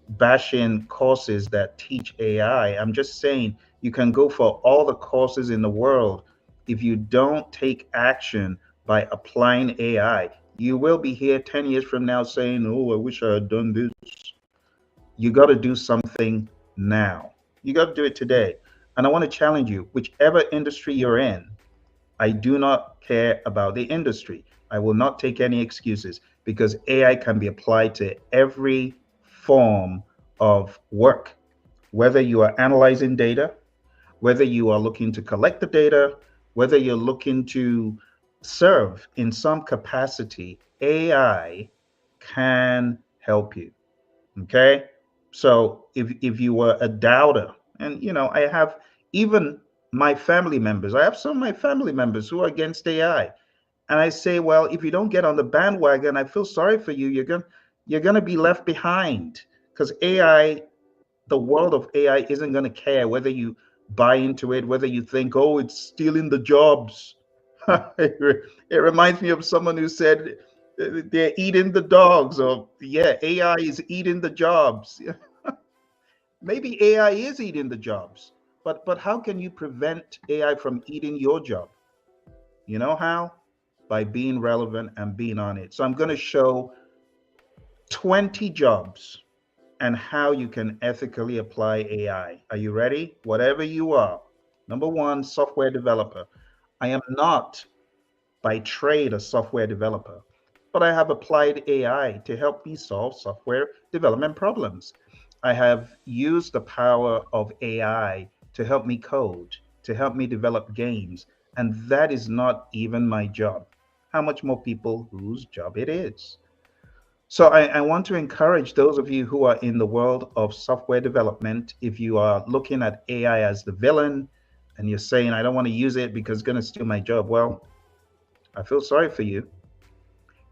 bashing courses that teach AI. I'm just saying you can go for all the courses in the world. If you don't take action by applying AI, you will be here 10 years from now saying, oh, I wish I had done this. You got to do something now. You got to do it today. And I want to challenge you, whichever industry you're in, I do not care about the industry. I will not take any excuses because AI can be applied to every form of work, whether you are analyzing data, whether you are looking to collect the data, whether you're looking to serve in some capacity, AI can help you. Okay. So if you were a doubter, and I have even my family members, I have some of my family members who are against AI. And I say, well, if you don't get on the bandwagon, I feel sorry for you. You're gonna be left behind because AI, the world of AI isn't gonna care whether you buy into it, whether you think, oh, it's stealing the jobs. It reminds me of someone who said they're eating the dogs, or yeah, AI is eating the jobs. Maybe AI is eating the jobs, but how can you prevent AI from eating your job? You know how? By being relevant and being on it. So I'm going to show 20 jobs and how you can ethically apply AI. Are you ready? Whatever you are. Number one, software developer. I am not by trade a software developer, but I have applied AI to help me solve software development problems. I have used the power of AI to help me code, to help me develop games, and that is not even my job. How much more people whose job it is? So I want to encourage those of you who are in the world of software development, if you are looking at AI as the villain and you're saying, I don't want to use it because it's going to steal my job. Well, I feel sorry for you.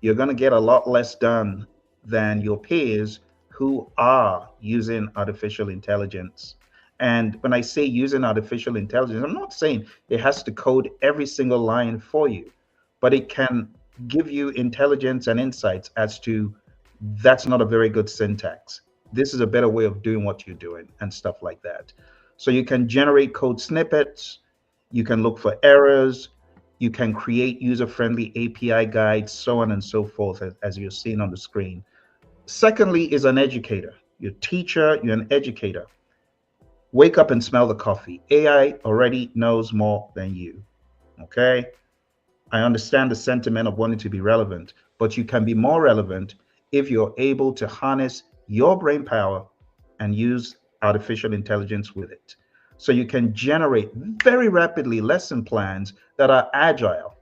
You're going to get a lot less done than your peers who are using artificial intelligence. And when I say using artificial intelligence, I'm not saying it has to code every single line for you, but it can give you intelligence and insights as to that's not a very good syntax. This is a better way of doing what you're doing and stuff like that. So you can generate code snippets. You can look for errors. You can create user-friendly API guides, so on and so forth, as you're seeing on the screen. Secondly is an educator. You're a teacher, you're an educator. Wake up and smell the coffee. AI already knows more than you, okay? I understand the sentiment of wanting to be relevant, but you can be more relevant if you're able to harness your brain power and use artificial intelligence with it. So you can generate very rapidly lesson plans that are agile,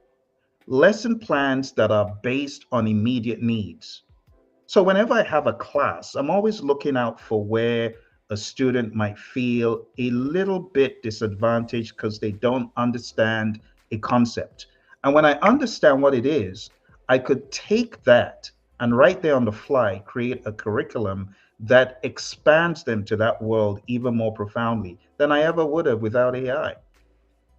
lesson plans that are based on immediate needs. So whenever I have a class, I'm always looking out for where a student might feel a little bit disadvantaged because they don't understand a concept. And when I understand what it is, I could take that and right there on the fly, create a curriculum that expands them to that world even more profoundly than I ever would have without AI.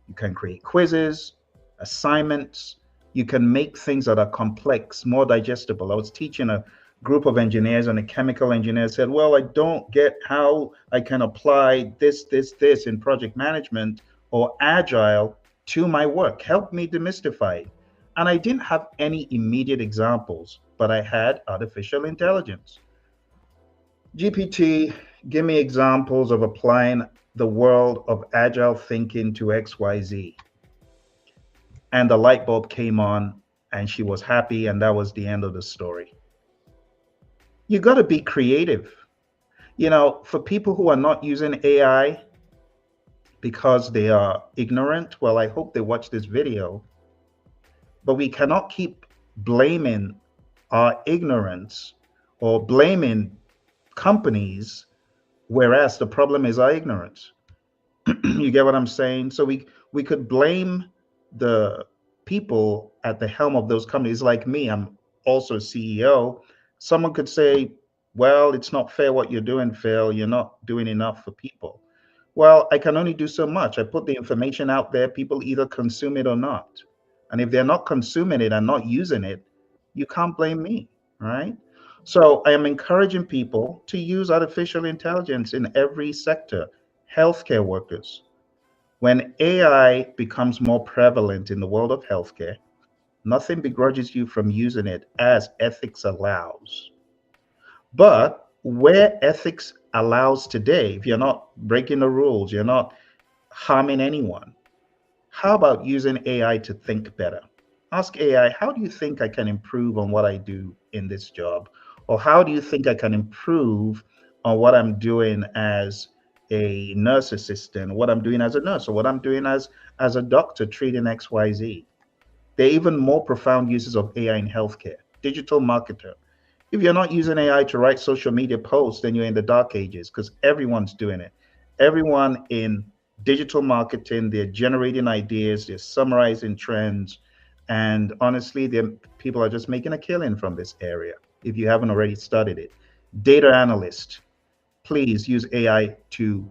You can create quizzes, assignments. You can make things that are complex more digestible. I was teaching a group of engineers, and a chemical engineer said, well, I don't get how I can apply this in project management or agile to my work. Help me demystify it. And I didn't have any immediate examples, but I had artificial intelligence. GPT, give me examples of applying the world of agile thinking to XYZ. And the light bulb came on and she was happy, and that was the end of the story. You got to be creative. For people who are not using AI because they are ignorant, well, I hope they watch this video. But we cannot keep blaming our ignorance or blaming companies, whereas the problem is our ignorance. You get what I'm saying? So we could blame the people at the helm of those companies. Like me, I'm also a CEO. Someone could say, well, it's not fair what you're doing, Phil. You're not doing enough for people. Well, I can only do so much. I put the information out there, people either consume it or not. And if they're not consuming it and not using it, you can't blame me, right? So I am encouraging people to use artificial intelligence in every sector. Healthcare workers. When AI becomes more prevalent in the world of healthcare, nothing begrudges you from using it as ethics allows. But where ethics allows today, if you're not breaking the rules, you're not harming anyone, how about using AI to think better? Ask AI, how do you think I can improve on what I do in this job? Or how do you think I can improve on what I'm doing as a nurse assistant, what I'm doing as a nurse, or what I'm doing as a doctor treating XYZ? There are even more profound uses of AI in healthcare. Digital marketer. If you're not using AI to write social media posts, then you're in the dark ages because everyone's doing it. Everyone in digital marketing, they're generating ideas, they're summarizing trends, and honestly, people are just making a killing from this area if you haven't already studied it. Data analyst, please use AI to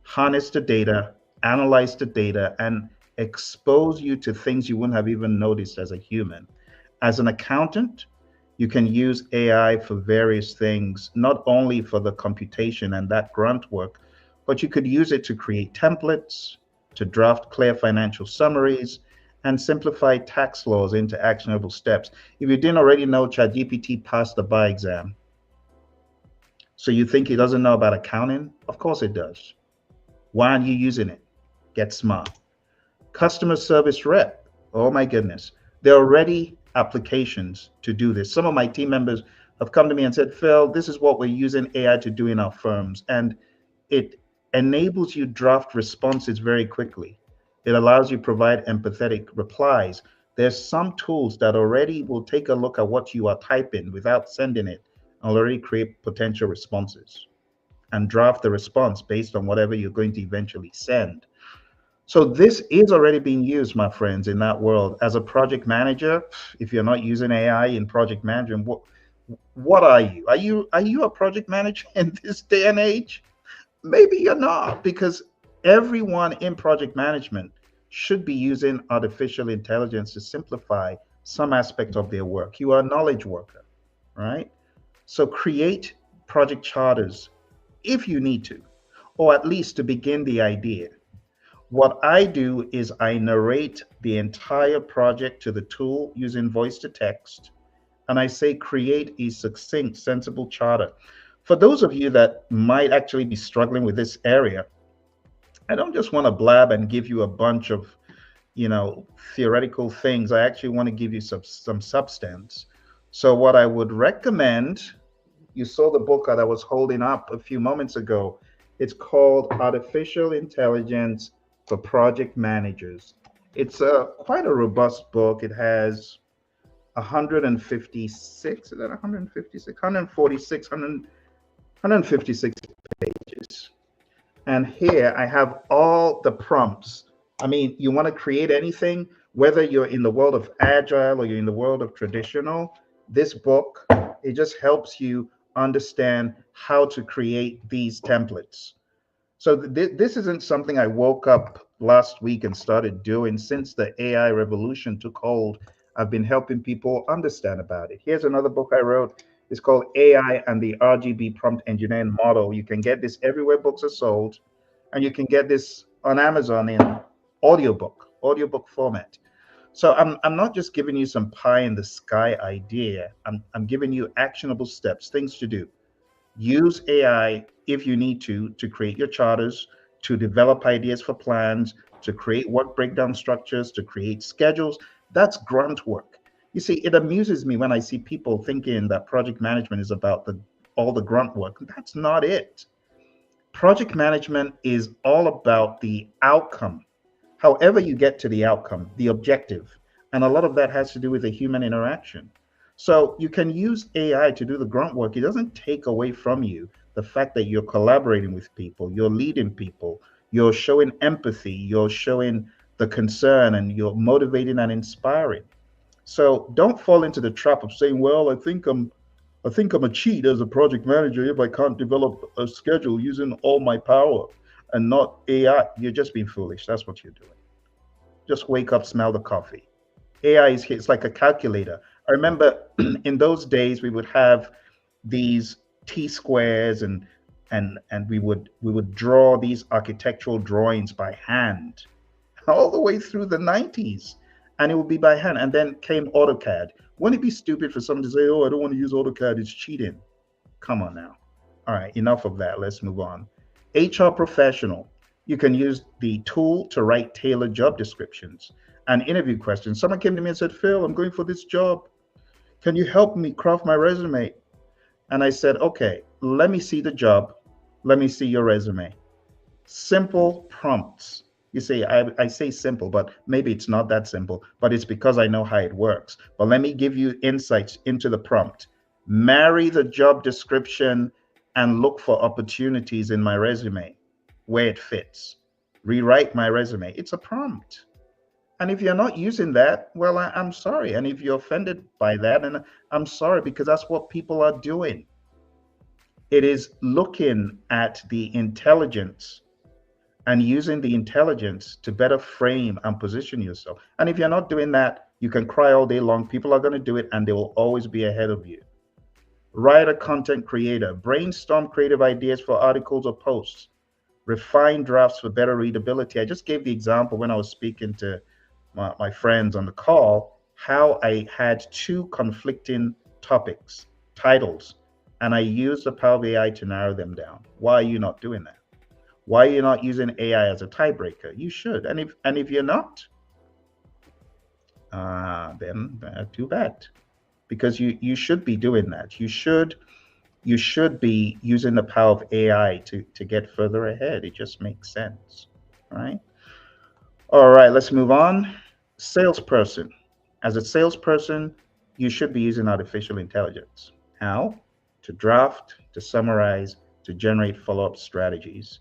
harness the data, analyze the data, and expose you to things you wouldn't have even noticed as a human. As an accountant, you can use AI for various things, not only for the computation and that grunt work, but you could use it to create templates, to draft clear financial summaries, and simplify tax laws into actionable steps. If you didn't already know, ChatGPT passed the bar exam. So you think it doesn't know about accounting? Of course it does. Why aren't you using it? Get smart. Customer service rep. Oh my goodness. There are already applications to do this. Some of my team members have come to me and said, Phil, this is what we're using AI to do in our firms. And it enables you draft responses very quickly. It allows you provide empathetic replies. There's some tools that already will take a look at what you are typing without sending it and already create potential responses and draft the response based on whatever you're going to eventually send. So this is already being used, my friends, in that world. As a project manager, if you're not using AI in project management, what are you? Are you a project manager in this day and age? Maybe you're not, because everyone in project management should be using artificial intelligence to simplify some aspect of their work. You are a knowledge worker, right? So create project charters if you need to, or at least to begin the idea. What I do is I narrate the entire project to the tool using voice to text, and I say create a succinct, sensible charter. For those of you that might actually be struggling with this area, I don't just want to blab and give you a bunch of, theoretical things. I actually want to give you some substance. So what I would recommend, you saw the book that I was holding up a few moments ago. It's called Artificial Intelligence for Project Managers. It's quite a robust book. It has 156, is that 156? 146, 156 pages. And here I have all the prompts. I mean, you want to create anything, whether you're in the world of agile or you're in the world of traditional, this book, it just helps you understand how to create these templates. So this isn't something I woke up last week and started doing. Since the AI revolution took hold, I've been helping people understand about it. Here's another book I wrote. It's called AI and the RGB Prompt Engineering Model. You can get this everywhere books are sold, and you can get this on Amazon in audiobook format. So I'm not just giving you some pie in the sky idea. I'm giving you actionable steps, things to do. Use AI if you need to create your charters, to develop ideas for plans, to create work breakdown structures, to create schedules. That's grunt work. You see, it amuses me when I see people thinking that project management is about all the grunt work. That's not it. Project management is all about the outcome. However you get to the outcome, the objective. And a lot of that has to do with the human interaction. So you can use AI to do the grunt work. It doesn't take away from you the fact that you're collaborating with people, you're leading people, you're showing empathy, you're showing the concern, and you're motivating and inspiring. So don't fall into the trap of saying, "Well, I think I'm a cheat as a project manager if I can't develop a schedule using all my power and not AI." You're just being foolish. That's what you're doing. Just wake up, smell the coffee. AI is here. It's like a calculator. I remember in those days we would have these T squares, and we would draw these architectural drawings by hand all the way through the 90s, and it would be by hand. And then came AutoCAD. Wouldn't it be stupid for someone to say, "Oh, I don't want to use AutoCAD, it's cheating"? Come on now. All right, enough of that. Let's move on. HR professional. You can use the tool to write tailored job descriptions and interview questions. Someone came to me and said, "Phil, I'm going for this job. Can you help me craft my resume?" And I said, "Okay, let me see the job. Let me see your resume." Simple prompts. You say, I say simple, but maybe it's not that simple, but it's because I know how it works. But let me give you insights into the prompt. Marry the job description and look for opportunities in my resume where it fits. Rewrite my resume. It's a prompt. And if you're not using that, well, I'm sorry. And if you're offended by that, and I'm sorry, because that's what people are doing. It is looking at the intelligence and using the intelligence to better frame and position yourself. And if you're not doing that, you can cry all day long. People are going to do it, and they will always be ahead of you. Writer, content creator, brainstorm creative ideas for articles or posts. Refine drafts for better readability. I just gave the example when I was speaking to my friends on the call, how I had two conflicting topics, titles, and I used the power of AI to narrow them down. Why are you not doing that? Why are you not using AI as a tiebreaker? You should. And if you're not, then too bad, because you should be doing that. You should be using the power of AI to get further ahead. It just makes sense, right? All right, let's move on. Salesperson. As a salesperson, you should be using artificial intelligence. How? To draft, to summarize, to generate follow-up strategies.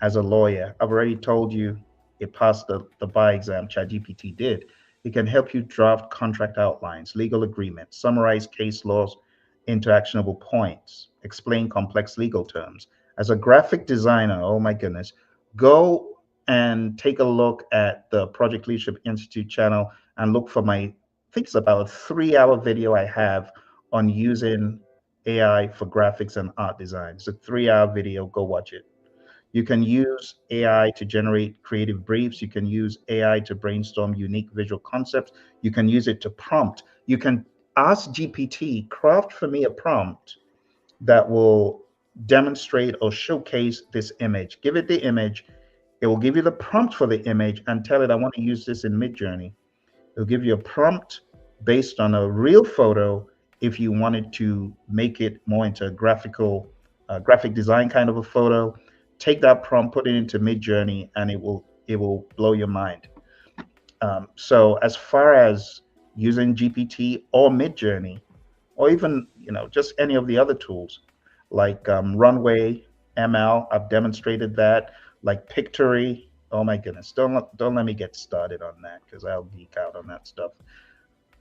As a lawyer, I've already told you it passed the bar exam. ChatGPT did. It can help you draft contract outlines, legal agreements, summarize case laws into actionable points, explain complex legal terms. As a graphic designer, oh my goodness, go and take a look at the Project Leadership Institute channel and look for I think it's about a 3-hour video I have on using AI for graphics and art design. It's a 3-hour video. Go watch it. You can use AI to generate creative briefs. You can use AI to brainstorm unique visual concepts. You can use it to prompt. You can ask GPT, craft for me a prompt that will demonstrate or showcase this image. Give it the image. It will give you the prompt for the image and tell it, I want to use this in Midjourney. It'll give you a prompt based on a real photo if you wanted to make it more into a graphic design kind of a photo. Take that prompt, put it into Midjourney, and it will blow your mind. So as far as using GPT or Midjourney, or even just any of the other tools like Runway ML, I've demonstrated that. Like Pictory, oh my goodness, don't let me get started on that, because I'll geek out on that stuff.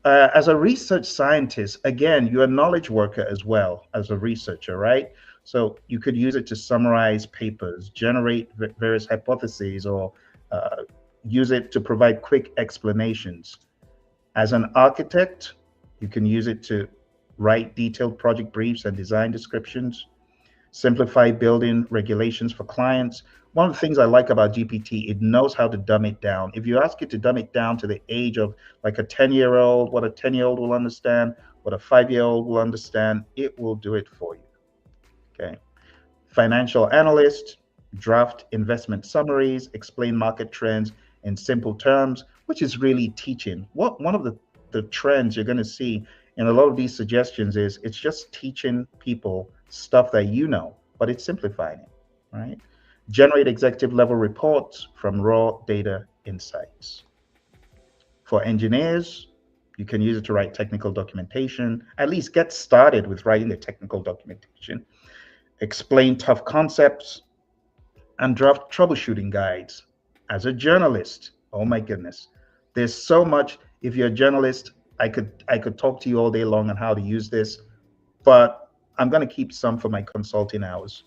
As a research scientist, again, you're a knowledge worker as well as a researcher, right? So you could use it to summarize papers, generate various hypotheses, or use it to provide quick explanations. As an architect, you can use it to write detailed project briefs and design descriptions, simplify building regulations for clients. One of the things I like about GPT, it knows how to dumb it down. If you ask it to dumb it down to the age of like a 10-year-old, what a 10-year-old will understand, what a 5-year-old will understand, it will do it for you. Okay. Financial analyst, draft investment summaries, explain market trends in simple terms, which is really teaching. One of the trends you're going to see in a lot of these suggestions is it's just teaching people stuff that you know, but it's simplifying it, right? Generate executive level reports from raw data insights. For engineers, You can use it to write technical documentation, at least get started with writing the technical documentation, explain tough concepts, and draft troubleshooting guides. As a journalist, oh my goodness, there's so much. If you're a journalist, I could talk to you all day long on how to use this, but I'm going to keep some for my consulting hours.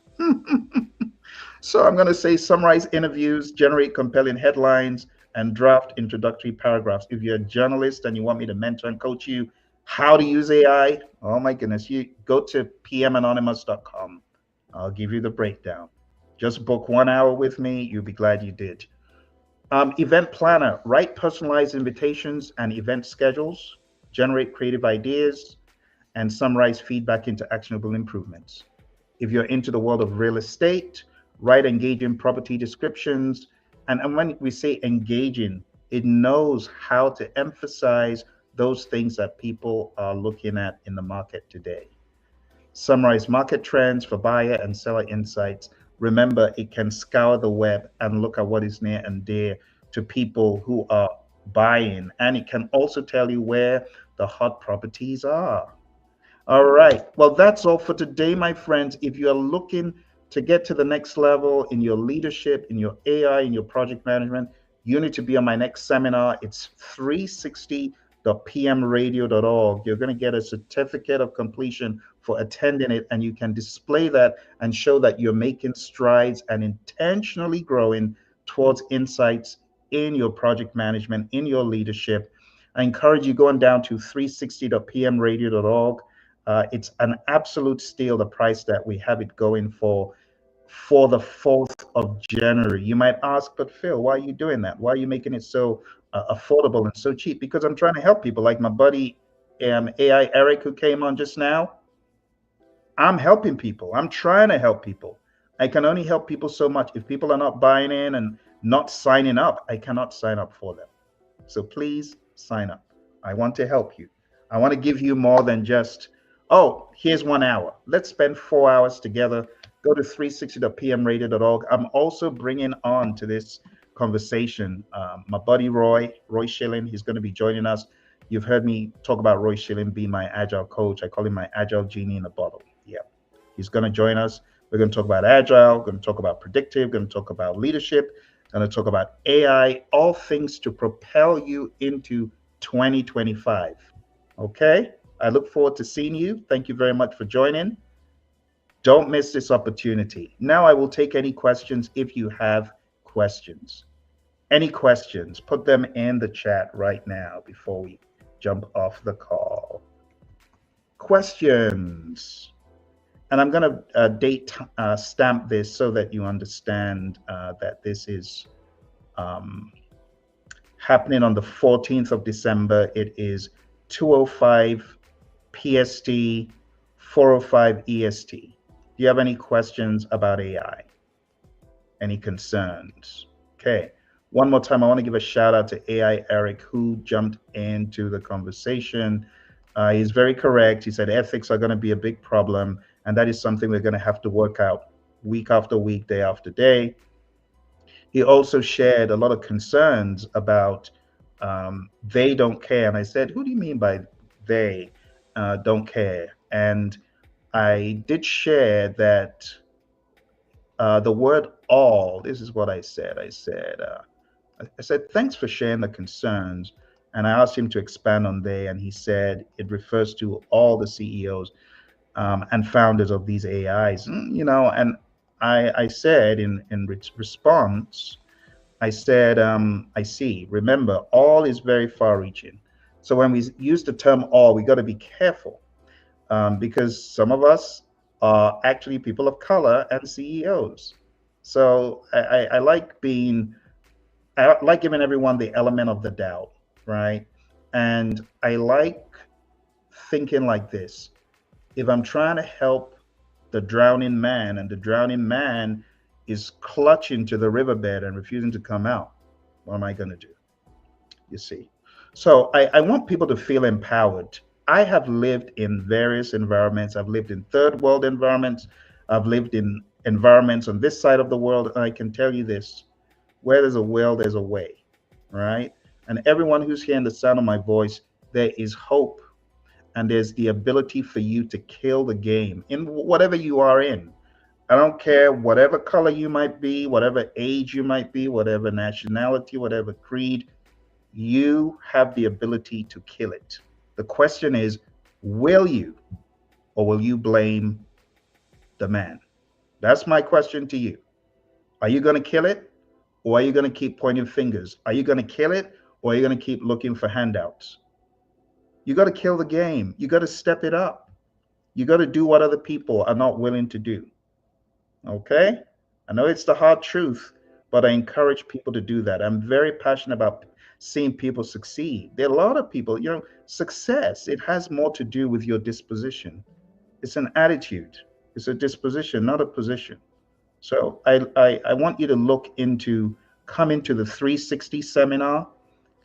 So I'm going to say summarize interviews, generate compelling headlines, and draft introductory paragraphs. If you're a journalist and you want me to mentor and coach you how to use AI, oh my goodness, you go to pmanonymous.com. I'll give you the breakdown. Just book 1 hour with me. You'll be glad you did. Event planner, write personalized invitations and event schedules, generate creative ideas, and summarize feedback into actionable improvements. If you're into the world of real estate, write engaging property descriptions. And when we say engaging, it knows how to emphasize those things that people are looking at in the market today. Summarize market trends for buyer and seller insights. Remember, it can scour the web and look at what is near and dear to people who are buying. And it can also tell you where the hot properties are. All right. Well, that's all for today, my friends. If you are looking to get to the next level in your leadership, in your AI, in your project management, you need to be on my next seminar. It's 360.pmradio.org. You're going to get a certificate of completion for attending it, and you can display that and show that you're making strides and intentionally growing towards insights in your project management, in your leadership. I encourage you going down to 360.pmradio.org. It's an absolute steal, the price that we have it going for the 4th of January. You might ask, but Phil, why are you doing that? Why are you making it so affordable and so cheap? Because I'm trying to help people, like my buddy AI Eric, who came on just now. I'm helping people. I'm trying to help people. I can only help people so much. If people are not buying in and not signing up, I cannot sign up for them. So please sign up. I want to help you. I want to give you more than just, oh, here's 1 hour. Let's spend 4 hours together. Go to 360.pmradio.org. I'm also bringing on to this conversation my buddy Roy Schilling. He's going to be joining us. You've heard me talk about Roy Schilling being my agile coach. I call him my agile genie in a bottle. Yeah, he's going to join us. We're going to talk about agile. We're going to talk about predictive. We're going to talk about leadership. We're going to talk about AI. All things to propel you into 2025. Okay. I look forward to seeing you. Thank you very much for joining. Don't miss this opportunity. Now I will take any questions if you have questions. Any questions, put them in the chat right now before we jump off the call. Questions. And I'm going to date stamp this so that you understand that this is happening on the 14th of December. It is 2:05 PST, 4:05 EST. Do you have any questions about AI? Any concerns? Okay. One more time, I want to give a shout out to AI Eric, who jumped into the conversation. He's very correct. He said ethics are going to be a big problem, and that is something we're going to have to work out week after week, day after day. He also shared a lot of concerns about they don't care. And I said, who do you mean by they don't care? And I did share that the word all, this is what I said. I said, thanks for sharing the concerns. And I asked him to expand on they, and he said it refers to all the CEOs and founders of these AIs. You know, and I said in response, I said, I see. Remember, all is very far-reaching. So when we use the term all, we got to be careful. Because some of us are actually people of color and CEOs. So I like giving everyone the element of the doubt, right? And I like thinking like this. If I'm trying to help the drowning man, and the drowning man is clutching to the riverbed and refusing to come out, what am I going to do? You see? So I want people to feel empowered. I have lived in various environments. I've lived in third world environments. I've lived in environments on this side of the world. And I can tell you this, where there's a will, there's a way, right? And everyone who's hearing the sound of my voice, there is hope, and there's the ability for you to kill the game in whatever you are in. I don't care whatever color you might be, whatever age you might be, whatever nationality, whatever creed, you have the ability to kill it. The question is, will you, or will you blame the man? That's my question to you. Are you going to kill it, or are you going to keep pointing fingers? Are you going to kill it, or are you going to keep looking for handouts? You got to kill the game. You got to step it up. You got to do what other people are not willing to do. Okay? I know it's the hard truth, but I encourage people to do that. I'm very passionate about seeing people succeed. There are a lot of people, success, it has more to do with your disposition. It's an attitude. It's a disposition, not a position. So I want you to come into the 360 seminar.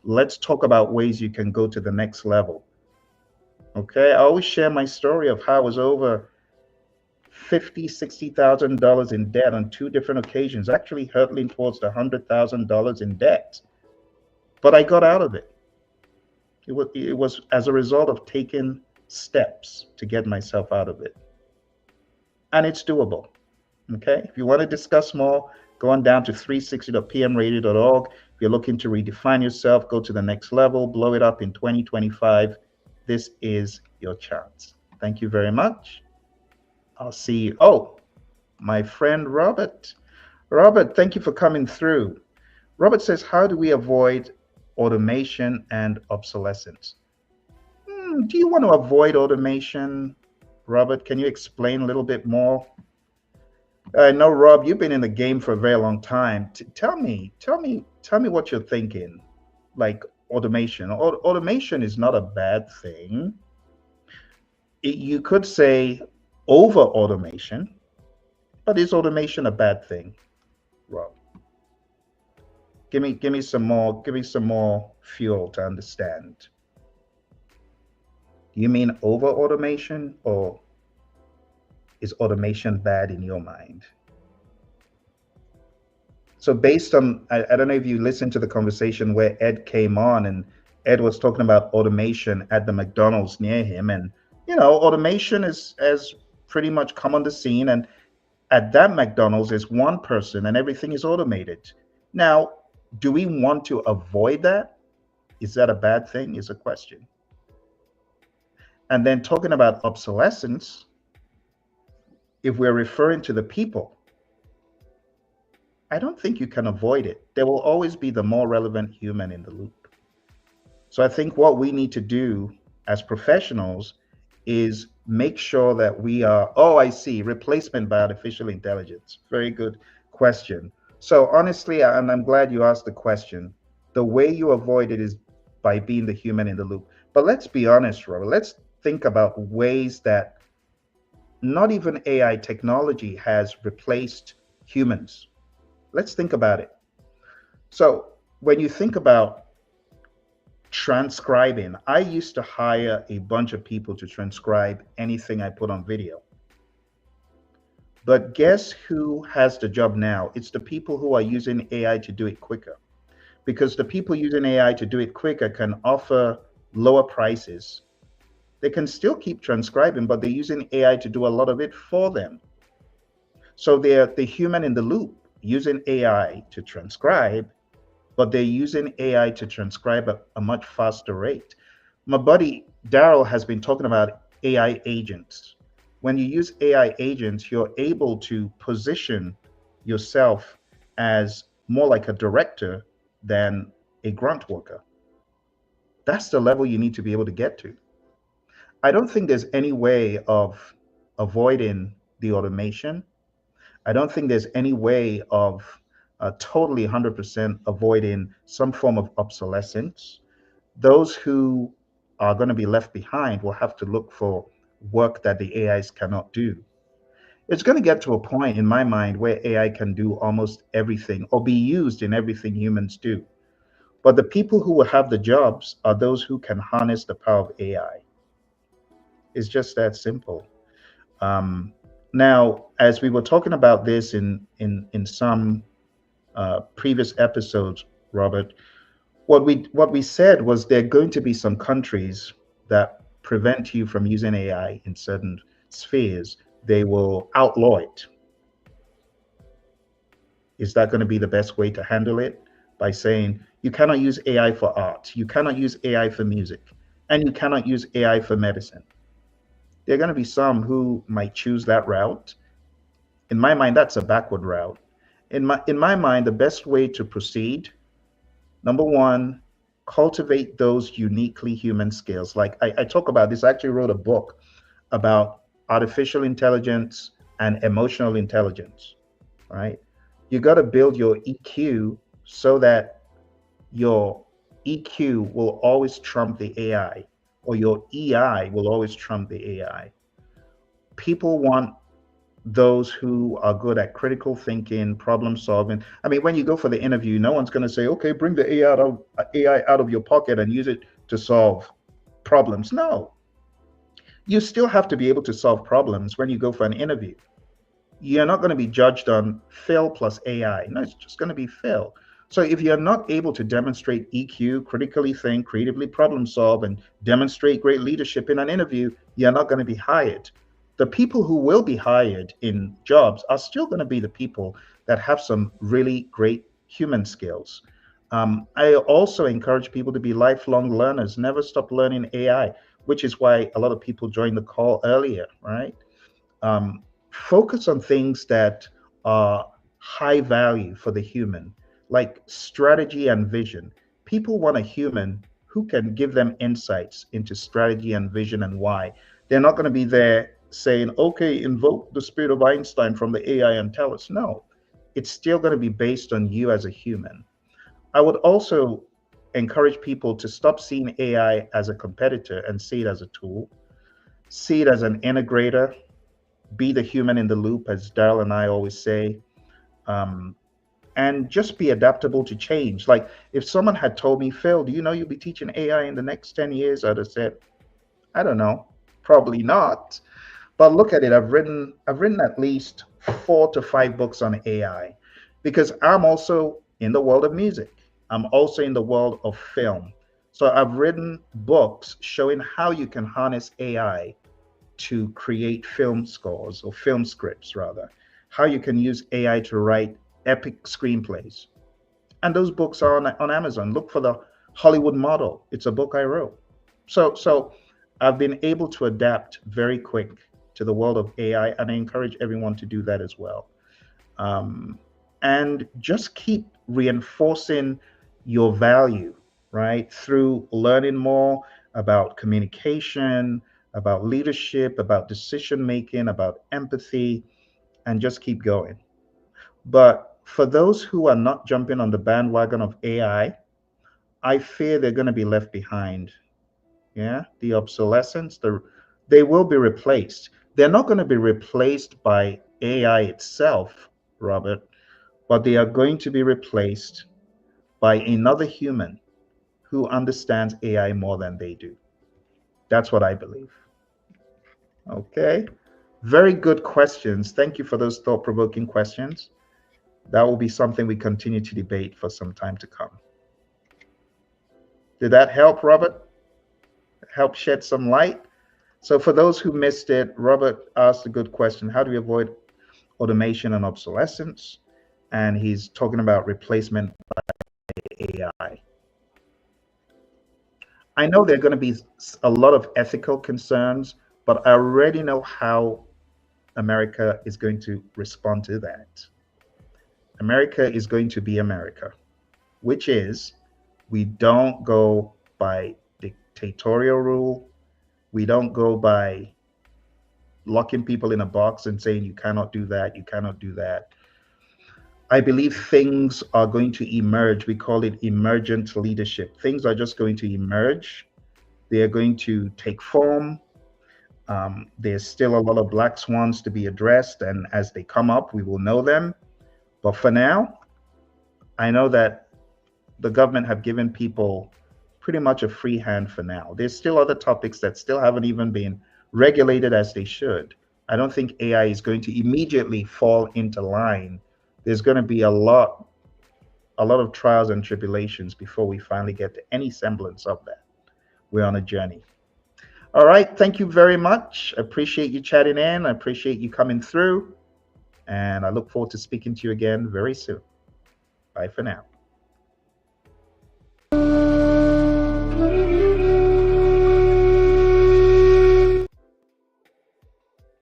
Let's talk about ways you can go to the next level. Okay, I always share my story of how I was over $50,000-$60,000 in debt on 2 different occasions, actually hurtling towards the $100,000 in debt. But I got out of it. It was as a result of taking steps to get myself out of it. And it's doable. Okay, if you want to discuss more, go on down to 360.pmradio.org. If you're looking to redefine yourself, go to the next level, blow it up in 2025. This is your chance. Thank you very much. I'll see you. Oh, my friend Robert. Robert, thank you for coming through. Robert says, how do we avoid automation and obsolescence? Do you want to avoid automation, Robert? Can you explain a little bit more? I know, Rob, you've been in the game for a very long time. Tell me what you're thinking. Like automation. Automation is not a bad thing. You could say over automation, but is automation a bad thing, Rob? Give me some more fuel to understand. Do you mean over automation, or is automation bad in your mind? So based on, I don't know if you listened to the conversation where Ed came on, and Ed was talking about automation at the McDonald's near him. And, automation has pretty much come on the scene. And at that McDonald's is one person and everything is automated. Now, do we want to avoid that? Is that a bad thing? Is a question. And then talking about obsolescence, if we're referring to the people, I don't think you can avoid it. There will always be the more relevant human in the loop. So I think what we need to do as professionals is make sure that we are, I see, replacement by artificial intelligence. Very good question. So honestly, and I'm glad you asked the question, the way you avoid it is by being the human in the loop. But let's be honest, Robert, let's think about ways that not even AI technology has replaced humans. Let's think about it. So when you think about transcribing, I used to hire a bunch of people to transcribe anything I put on video. But guess who has the job now? It's the people who are using AI to do it quicker. Because the people using AI to do it quicker can offer lower prices. They can still keep transcribing, but they're using AI to do a lot of it for them. So they're the human in the loop, using AI to transcribe, but they're using AI to transcribe at a much faster rate. My buddy Daryl has been talking about AI agents. When you use AI agents, you're able to position yourself as more like a director than a grunt worker. That's the level you need to be able to get to. I don't think there's any way of avoiding the automation. I don't think there's any way of totally 100% avoiding some form of obsolescence. Those who are going to be left behind will have to look for work that the AIs cannot do. It's going to get to a point in my mind where AI can do almost everything or be used in everything humans do. But the people who will have the jobs are those who can harness the power of AI. It's just that simple. Now, as we were talking about this in some previous episodes, Robert, what we said was there are going to be some countries that prevent you from using AI in certain spheres. They will outlaw it. Is that going to be the best way to handle it? By saying you cannot use AI for art, you cannot use AI for music, and you cannot use AI for medicine. There are going to be some who might choose that route. In my mind, that's a backward route. In my mind, the best way to proceed, number one, cultivate those uniquely human skills. Like I talk about this, I actually wrote a book about artificial intelligence and emotional intelligence, right? You got to build your EQ so that your EQ will always trump the AI, or your EI will always trump the AI. People want those who are good at critical thinking, problem solving. I mean, when you go for the interview, no one's going to say, okay, bring the AI out of your pocket and use it to solve problems. No, you still have to be able to solve problems when you go for an interview. You're not going to be judged on Phil plus AI. No, it's just going to be Phil. So if you're not able to demonstrate EQ, critically think, creatively problem solve, and demonstrate great leadership in an interview, you're not going to be hired. The people who will be hired in jobs are still going to be the people that have some really great human skills. I also encourage people to be lifelong learners, never stop learning AI, which is why a lot of people joined the call earlier, right? Focus on things that are high value for the human, like strategy and vision. People want a human who can give them insights into strategy and vision and why. They're not going to be there saying, okay, invoke the spirit of Einstein from the AI and tell us. No, it's still going to be based on you as a human. I would also encourage people to stop seeing AI as a competitor and see it as a tool, see it as an integrator, be the human in the loop, as Daryl and I always say, and just be adaptable to change. Like if someone had told me, Phil, do you know you'll be teaching AI in the next 10 years? I'd have said, I don't know, probably not. But look at it, I've written at least 4 to 5 books on AI, because I'm also in the world of music. I'm also in the world of film. So I've written books showing how you can harness AI to create film scores, or film scripts rather, how you can use AI to write epic screenplays. And those books are on Amazon. Look for the Hollywood Model. It's a book I wrote. So I've been able to adapt very quick to the world of AI, and I encourage everyone to do that as well. And just keep reinforcing your value, right? Through learning more about communication, about leadership, about decision making, about empathy, and just keep going. But for those who are not jumping on the bandwagon of AI, I fear they're going to be left behind. Yeah, the obsolescence, they will be replaced. They're not going to be replaced by AI itself, Robert, but they are going to be replaced by another human who understands AI more than they do. That's what I believe. Okay. Very good questions. Thank you for those thought-provoking questions. That will be something we continue to debate for some time to come. Did that help, Robert? Help shed some light? So for those who missed it, Robert asked a good question. How do we avoid automation and obsolescence? And he's talking about replacement by AI. I know there are going to be a lot of ethical concerns, but I already know how America is going to respond to that. America is going to be America, which is we don't go by dictatorial rule. We don't go by locking people in a box and saying you cannot do that, you cannot do that. I believe things are going to emerge. We call it emergent leadership. Things are just going to emerge. They are going to take form. There's still a lot of black swans to be addressed, and as they come up, we will know them. But for now, I know that the government have given people pretty much a free hand for now. There's still other topics that still haven't even been regulated as they should. I don't think AI is going to immediately fall into line. There's going to be a lot a lot of trials and tribulations before we finally get to any semblance of that. We're on a journey. All right. Thank you very much. I appreciate you chatting in. I appreciate you coming through. And I look forward to speaking to you again very soon. Bye for now.